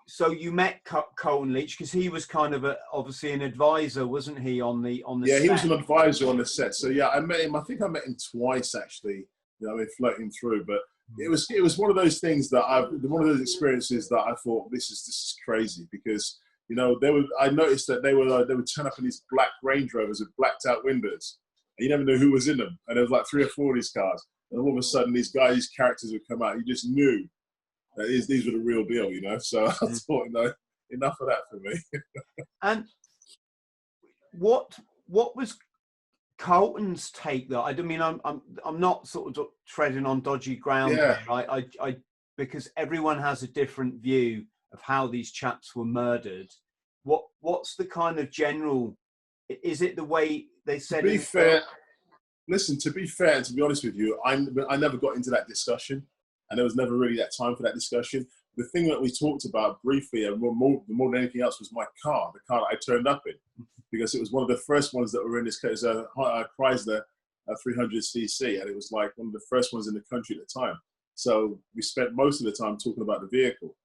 So you met Colton Leach because he was kind of obviously an advisor, wasn't he, on the Yeah, set? He was an advisor on the set. So yeah, I met him. I think I met him twice actually. You know, floating through. But it was one of those things that one of those experiences that I thought this is crazy, because I noticed that they would turn up in these black Range Rovers with blacked out windows, and you never knew who was in them. And there was like 3 or 4 of these cars, and all of a sudden these characters would come out. You just knew. These were the real deal, So I thought, enough of that for me. And what was Colton's take, though? I mean, I'm not sort of treading on dodgy ground, yeah. Right? I because everyone has a different view of how these chaps were murdered. What's the kind of general? Is it the way they said? To be fair, listen. To be fair, and to be honest with you, I never got into that discussion. And there was never really that time for that discussion. The thing that we talked about briefly, and more than anything else, was my car, the car that I turned up in, because it was one of the first ones that were in this case, a Chrysler 300cc, and it was like one of the first ones in the country at the time. So we spent most of the time talking about the vehicle,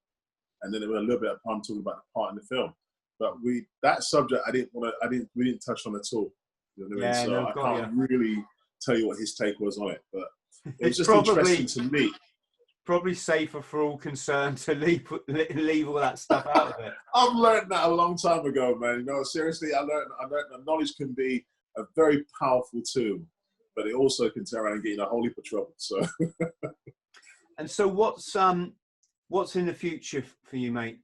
and then there was a little bit of time talking about the part in the film. But that subject, we didn't touch on at all. You know what I mean? So I can't really tell you what his take was on it, but it was just interesting to me. Probably safer for all concerned to leave all that stuff out of it. I've learned that a long time ago, man. Seriously, I learned that knowledge can be a very powerful tool, but it also can turn around and get you in a whole heap of trouble. So. And so, what's in the future for you, mate?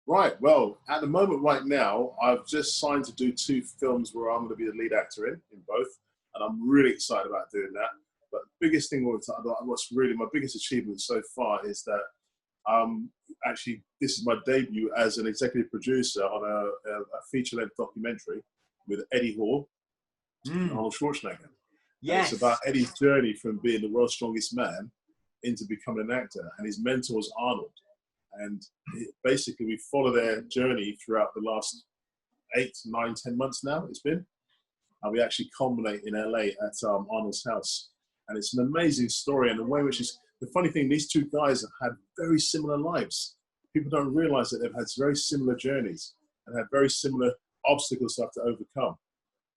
Right. Well, at the moment, right now, I've just signed to do 2 films where I'm going to be the lead actor in both, and I'm really excited about doing that. But the biggest thing, what's really my biggest achievement so far is that actually this is my debut as an executive producer on a feature-length documentary with Eddie Hall and Arnold Schwarzenegger. Yes. It's about Eddie's journey from being the world's strongest man into becoming an actor, and his mentor was Arnold. And basically we follow their journey throughout the last 8, 9, 10 months now it's been. And we actually culminate in LA at Arnold's house. And it's an amazing story, and the way which is the funny thing, these 2 guys have had very similar lives. People don't realize that they've had very similar journeys and had very similar obstacles to have to overcome.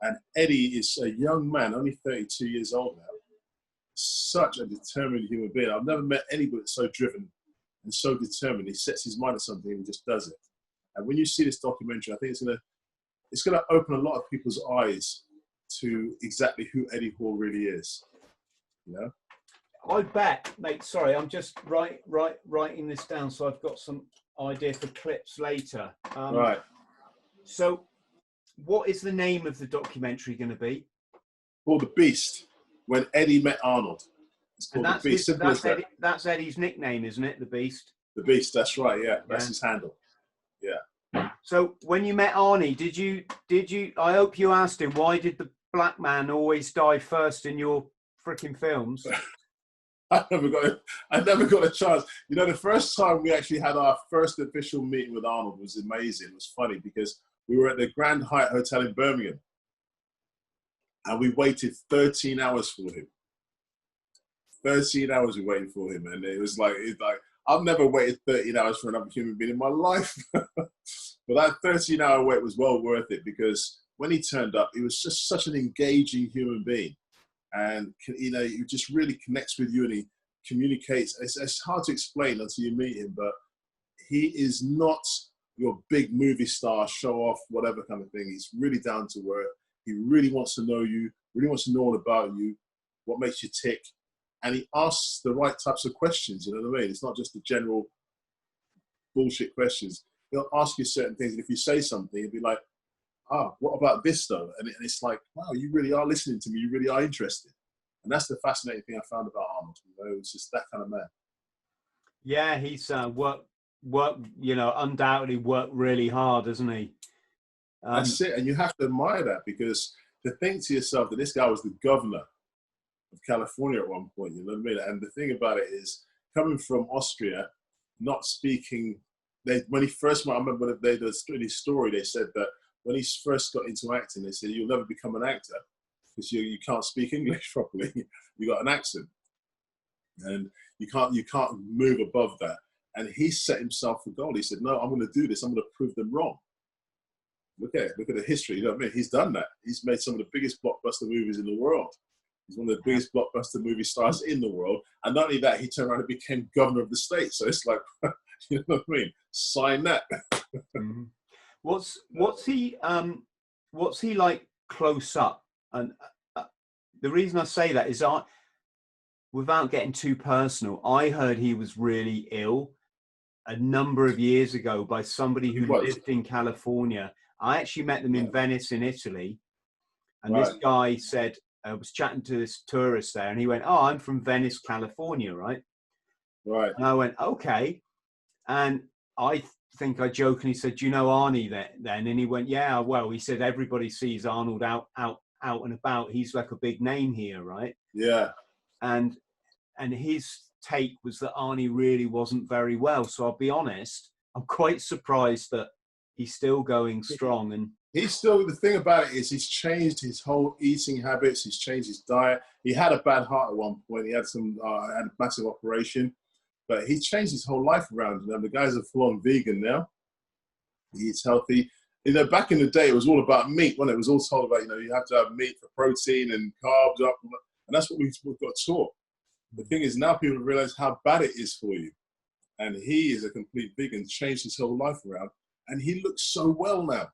And Eddie is a young man, only 32 years old now, such a determined human being. I've never met anybody that's so driven and so determined. He sets his mind to something and he just does it. And when you see this documentary, I think it's gonna open a lot of people's eyes to exactly who Eddie Hall really is. I bet, mate. Sorry, I'm just writing this down so I've got some idea for clips later. Right. So, what is the name of the documentary going to be? Called The Beast. When Eddie met Arnold. It's called The Beast. That's Eddie's nickname, isn't it? The Beast. The Beast. That's right. Yeah, that's his handle. Yeah. So when you met Arnie, did you? I hope you asked him why did the black man always die first in your freaking films? I never got a chance. The first time we actually had our first official meeting with Arnold was amazing. It was funny because We were at the Grand Hyatt Hotel in Birmingham, and we waited 13 hours for him. 13 hours we waited for him, and it was like I've never waited 13 hours for another human being in my life. But that 13-hour wait was well worth it, because when he turned up, he was just such an engaging human being, and you know, he just really connects with you, and he communicates. It's hard to explain until you meet him, but he is not your big movie star, show off, whatever kind of thing. He's really down to earth. He really wants to know you, really wants to know all about you, what makes you tick. And he asks the right types of questions, you know what I mean? It's not just the general bullshit questions. He'll ask you certain things, and if you say something, he'll be like, what about this though? And it's like, wow, you really are listening to me, you really are interested. And that's the fascinating thing I found about Arnold. You know, it's just that kind of man. Yeah, he's you know, undoubtedly worked really hard, hasn't he? That's it, and you have to admire that, because to think to yourself that this guy was the governor of California at one point, you know what I mean? And the thing about it is, coming from Austria, not speaking, when he first met, I remember in his story, they said that when he first got into acting, they said, you'll never become an actor because you can't speak English properly. You got an accent, and you can't move above that. And he set himself a goal. He said, no, I'm going to do this. I'm going to prove them wrong. Look at the history. You know what I mean? He's done that. He's made some of the biggest blockbuster movies in the world. He's one of the biggest blockbuster movie stars in the world. And not only that, he turned around and became governor of the state. So it's like, you know what I mean? Sign that. Mm-hmm. What's he like close up? And the reason I say that is, without getting too personal, I heard he was really ill a number of years ago by somebody who lived in California. I actually met them in Venice in Italy. And this guy said, I was chatting to this tourist there, and he went, I'm from Venice, California, right? Right. And I went, okay. And I think I jokingly said, do you know Arnie then? And he went, yeah, well, he said, everybody sees Arnold out and about. He's like a big name here, right? Yeah. And his take was that Arnie really wasn't very well. So I'll be honest, I'm quite surprised that he's still going strong. And he's still, the thing about it is he's changed his whole eating habits. He's changed his diet. He had a bad heart at one point. He had had a massive operation, but he changed his whole life around. You know, the guy's a full-on vegan now. He eats healthy. You know, back in the day, it was all about meat, wasn't it? It was all told about, you know, you have to have meat for protein and carbs up. And that's what we've got taught. The thing is, now people realize how bad it is for you. And he is a complete vegan, changed his whole life around. And he looks so well now.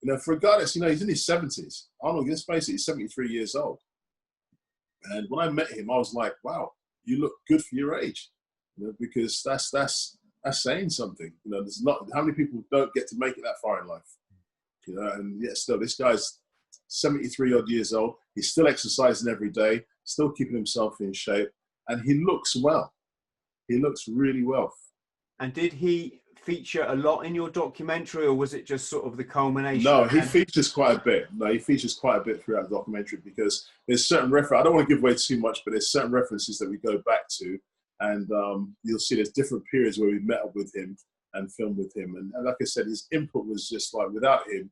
You know, for a guy that's, you know, he's in his 70s. Arnold, let's face it, he's 73 years old. And when I met him, I was like, wow, you look good for your age. You know, because that's saying something. You know, there's not, how many people don't get to make it that far in life? You know, and yet still, this guy's 73 odd years old. He's still exercising every day, still keeping himself in shape. And he looks well. He looks really well. And did he feature a lot in your documentary, or was it just sort of the culmination? No, he features quite a bit. No, he features quite a bit throughout the documentary, because there's certain references. I don't want to give away too much, but there's certain references that we go back to. And you'll see there's different periods where we met up with him and filmed with him. And like I said, his input was just like, without him,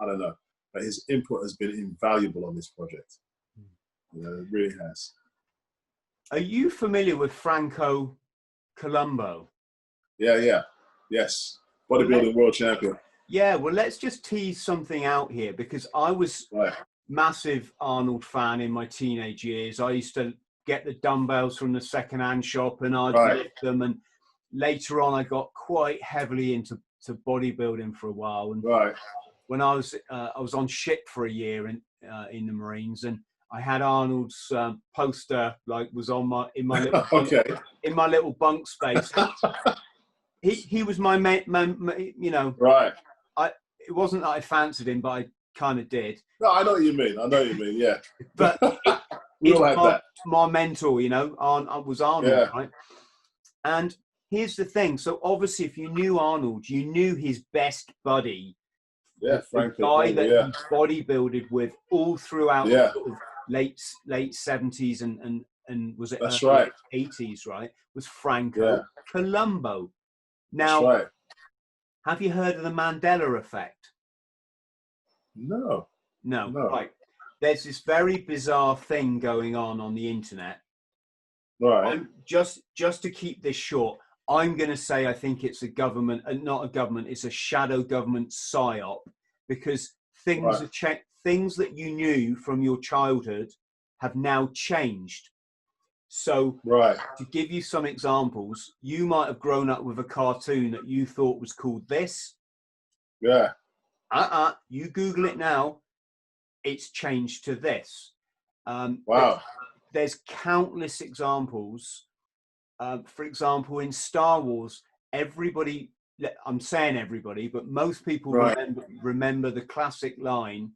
I don't know. But his input has been invaluable on this project. You know, it really has. Are you familiar with Franco Columbu? Yeah. Yes. Bodybuilding world champion. Yeah, well, let's just tease something out here, because I was massive Arnold fan in my teenage years. I used to get the dumbbells from the second-hand shop and I'd lift them. And later on, I got quite heavily into bodybuilding for a while. And when I was on ship for a year in the Marines, and I had Arnold's poster, like, was on in my little bunk space. He was my you know. Right. It wasn't that I fancied him, but I kind of did. No, I know what you mean. Yeah. But we all had that. My mentor, you know, was Arnold, right? And here's the thing. So obviously, if you knew Arnold, you knew his best buddy. Yeah, the guy that he bodybuilded with all throughout the sort of late 70s and was it That's right. 80s, right? Was Franco Columbu. Now, have you heard of the Mandela Effect? No. No, No. right. There's this very bizarre thing going on the internet. Right. Just to keep this short, I'm going to say I think it's a government, not a government, it's a shadow government psyop, because things are things that you knew from your childhood have now changed. So to give you some examples, you might have grown up with a cartoon that you thought was called this. Yeah. You Google it now, it's changed to this. Wow. There's countless examples. For example, in Star Wars, everybody, I'm saying everybody, but most people remember the classic line,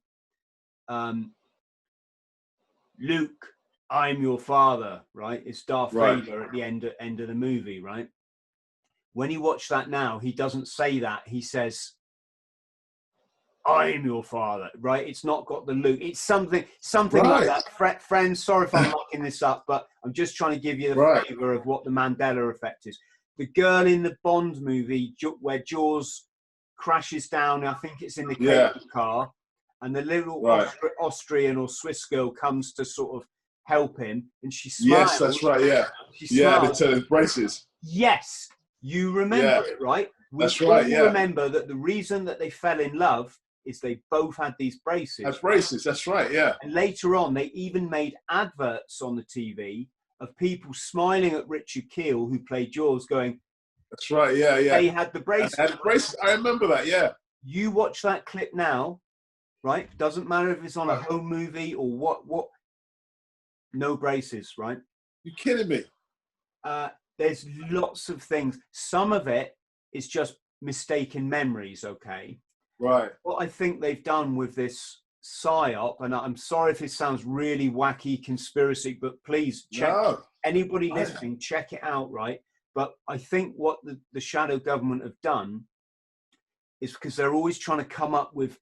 Luke, I'm your father, right? It's Darth Vader at the end of the movie, right? When you watch that now, he doesn't say that. He says, I'm your father, right? It's not got the Luke. It's something like that. Friends, sorry if I'm mucking this up, but I'm just trying to give you the flavor of what the Mandela Effect is. The girl in the Bond movie where Jaws crashes down, I think it's in the cable car, and the little Austrian or Swiss girl comes to sort of help him, and she smiles. Yes, that's right, yeah. She smiles. The braces. Yes, you remember it, right? We all remember that the reason that they fell in love is they both had these braces. That's right, yeah. And later on, they even made adverts on the TV of people smiling at Richard Keel, who played Jaws, going, that's right, yeah. They had the braces. I remember that, yeah. You watch that clip now, right? Doesn't matter if it's on a home movie or what. No braces, right? You're kidding me. There's lots of things. Some of it is just mistaken memories, okay? Right. What I think they've done with this psyop, and I'm sorry if it sounds really wacky conspiracy, but please check, anybody listening, check it out, right? But I think what the shadow government have done is because they're always trying to come up with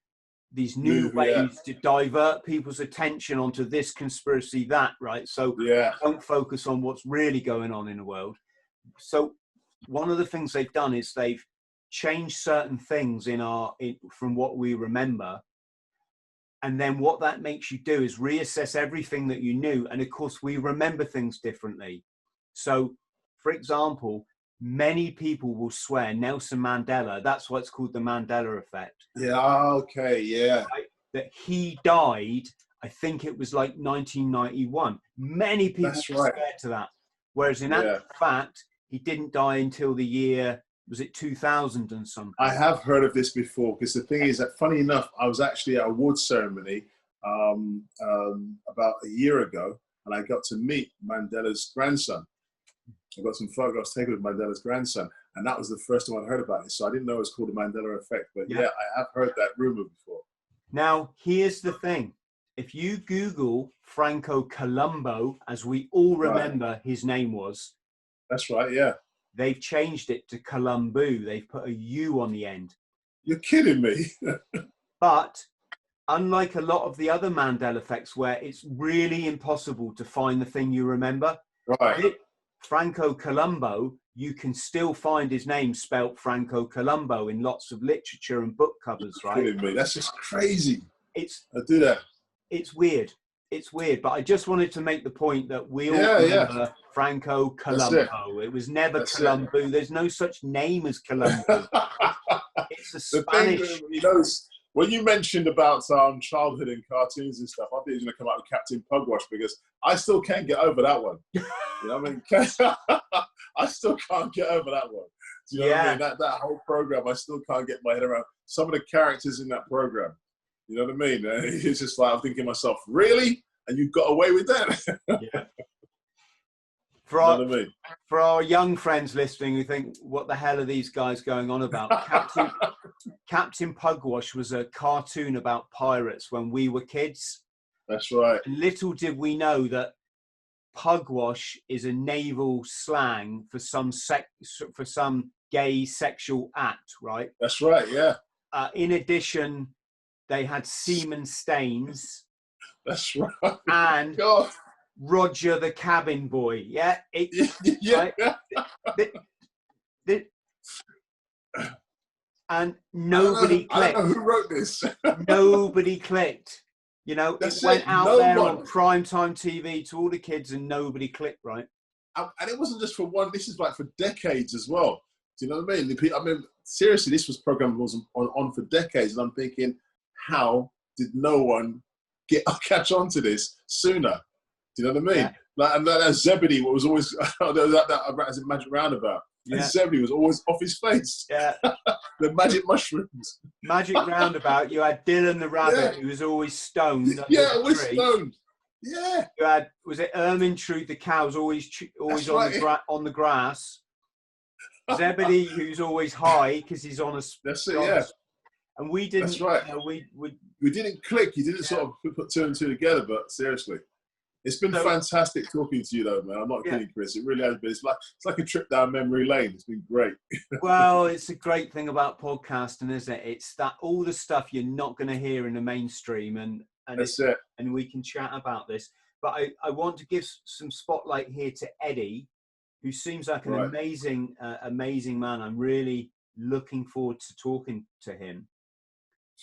these new ways to divert people's attention onto this conspiracy, that, right? So don't focus on what's really going on in the world. So one of the things they've done is they've changed certain things from what we remember. And then what that makes you do is reassess everything that you knew. And of course, we remember things differently. So, for example, many people will swear Nelson Mandela, that's why it's called the Mandela Effect. Yeah, okay, yeah. Right? That he died, I think it was like 1991. Many people swear to that. Whereas in actual fact, he didn't die until the year, was it 2000 and something? I have heard of this before, because the thing is that, funny enough, I was actually at a awards ceremony about a year ago, and I got to meet Mandela's grandson. I got some photographs taken with Mandela's grandson, and that was the first time I'd heard about it. So I didn't know it was called the Mandela Effect, but I have heard that rumor before. Now, here's the thing. If you Google Franco Colombo, as we all remember his name was. That's right, yeah. They've changed it to Columbu. They've put a U on the end. You're kidding me. But unlike a lot of the other Mandela effects where it's really impossible to find the thing you remember, Franco Colombo, you can still find his name spelt Franco Colombo in lots of literature and book covers, right? You're kidding me. That's just crazy. I do that. It's weird. It's weird, but I just wanted to make the point that we all remember Franco Colombo. It was never Columbu. There's no such name as Columbu. It's a Spanish. When you mentioned about childhood and cartoons and stuff, I think he's going to come out with Captain Pugwash, because I still can't get over that one. You know what I mean? I still can't get over that one. Do you know what I mean? That whole program, I still can't get my head around some of the characters in that program. You know what I mean? It's just like, I'm thinking to myself, really? And you got away with that? For our young friends listening who think, what the hell are these guys going on about? Captain Pugwash was a cartoon about pirates when we were kids. That's right. And little did we know that pugwash is a naval slang for some gay sexual act, right? That's right, yeah. In addition, they had semen stains. That's right. And Roger the cabin boy. Yeah. Right? And nobody clicked. I don't know who wrote this. Nobody clicked. You know, That's it went it. out No there one. on primetime TV to all the kids and nobody clicked, right? And it wasn't just for one, this is like for decades as well. Do you know what I mean? I mean, seriously, this was programmed on for decades. And I'm thinking, how did no one catch on to this sooner? Do you know what I mean? Yeah. Like, and that Zebedee was always, that Magic Roundabout. Yeah. And Zebedee was always off his face. Yeah. The magic mushrooms. Magic Roundabout, you had Dylan the Rabbit, who was always stoned. Yeah, always stoned. Yeah. You had, was it Ermintrude the cow's always on the grass. Zebedee, who's always high because he's on a. That's it. Yeah. And we didn't. That's right. You know, we didn't click. You didn't sort of put two and two together. But seriously, it's been fantastic talking to you, though, man. I'm not kidding, Chris. It really has been. It's like a trip down memory lane. It's been great. Well, it's a great thing about podcasting, isn't it? It's that all the stuff you're not going to hear in the mainstream, and that's it. And we can chat about this. But I want to give some spotlight here to Eddie, who seems like an amazing man. I'm really looking forward to talking to him.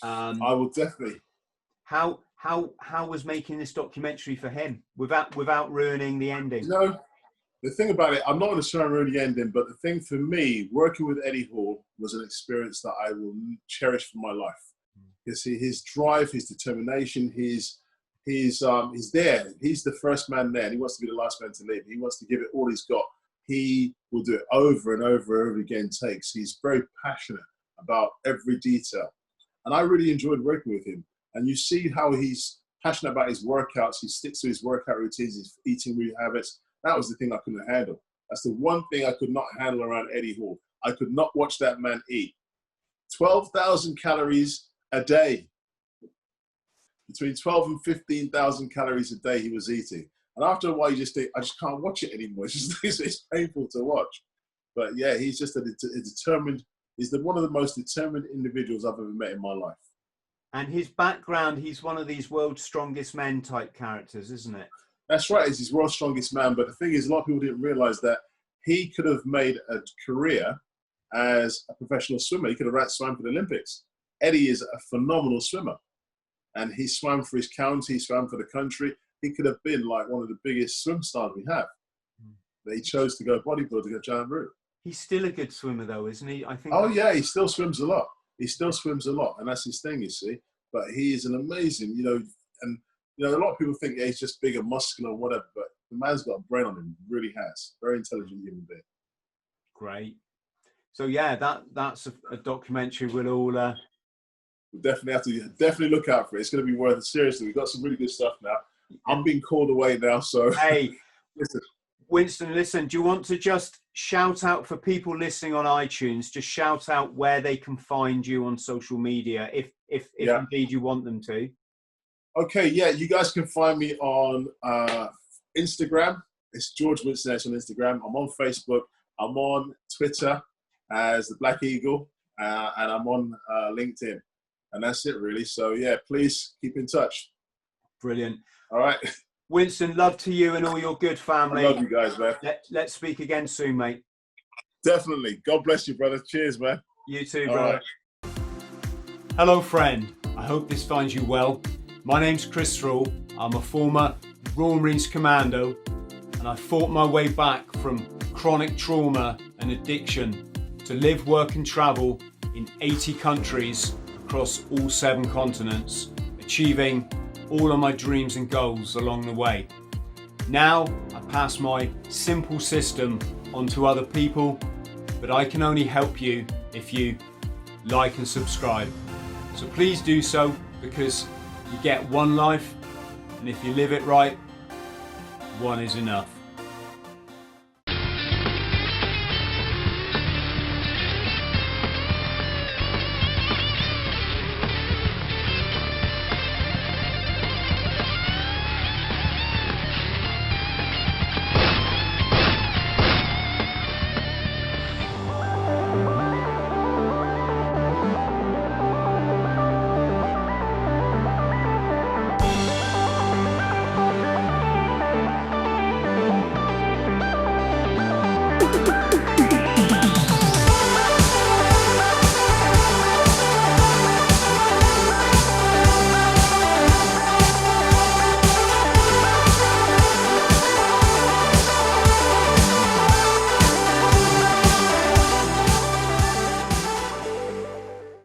I will definitely. How was making this documentary for him without ruining the ending? No, the thing about it, I'm not going to try and ruin the ending, but the thing for me, working with Eddie Hall was an experience that I will cherish for my life. Because his drive, his determination, he's there. He's the first man there, and he wants to be the last man to leave. He wants to give it all he's got. He will do it over and over and over again. He's very passionate about every detail, and I really enjoyed working with him. And you see how he's passionate about his workouts. He sticks to his workout routines, his eating habits. That was the thing I couldn't handle. That's the one thing I could not handle around Eddie Hall. I could not watch that man eat. 12,000 calories a day. Between 12 and 15,000 calories a day he was eating. And after a while, you just think, I just can't watch it anymore. It's painful to watch. But yeah, he's just he's one of the most determined individuals I've ever met in my life. And his background, he's one of these world's strongest men type characters, isn't it? That's right, he's his world's strongest man. But the thing is, a lot of people didn't realize that he could have made a career as a professional swimmer. He could have swam for the Olympics. Eddie is a phenomenal swimmer. And he swam for his county, he swam for the country. He could have been like one of the biggest swim stars we have. But he chose to go bodybuilder, to go giant route. He's still a good swimmer though, isn't he? I think. Oh yeah, he still swims a lot. He still swims a lot, and that's his thing, you see. But he is an amazing, and a lot of people think he's just big and muscular or whatever, but the man's got a brain on him, he really has. Very intelligent human being. Great. So yeah, that's a documentary we'll all we'll definitely look out for it. It's going to be worth it. Seriously, we've got some really good stuff now. I'm being called away now, so hey, listen. Winston, listen, do you want to just shout out for people listening on iTunes, just shout out where they can find you on social media, if indeed you want them to? Okay, yeah, you guys can find me on Instagram. It's George Winston Ellis on Instagram. I'm on Facebook. I'm on Twitter as the Black Eagle, and I'm on LinkedIn. And that's it, really. So, yeah, please keep in touch. Brilliant. All right. Winston, love to you and all your good family. I love you guys, man. Let's speak again soon, mate. Definitely. God bless you, brother. Cheers, man. You too, brother. Right. Hello, friend. I hope this finds you well. My name's Chris THRALL. I'm a former Royal Marines Commando, and I fought my way back from chronic trauma and addiction to live, work and travel in 80 countries across all 7 continents, achieving all of my dreams and goals along the way. Now I pass my simple system on to other people, but I can only help you if you like and subscribe. So please do so, because you get one life, and if you live it right, one is enough.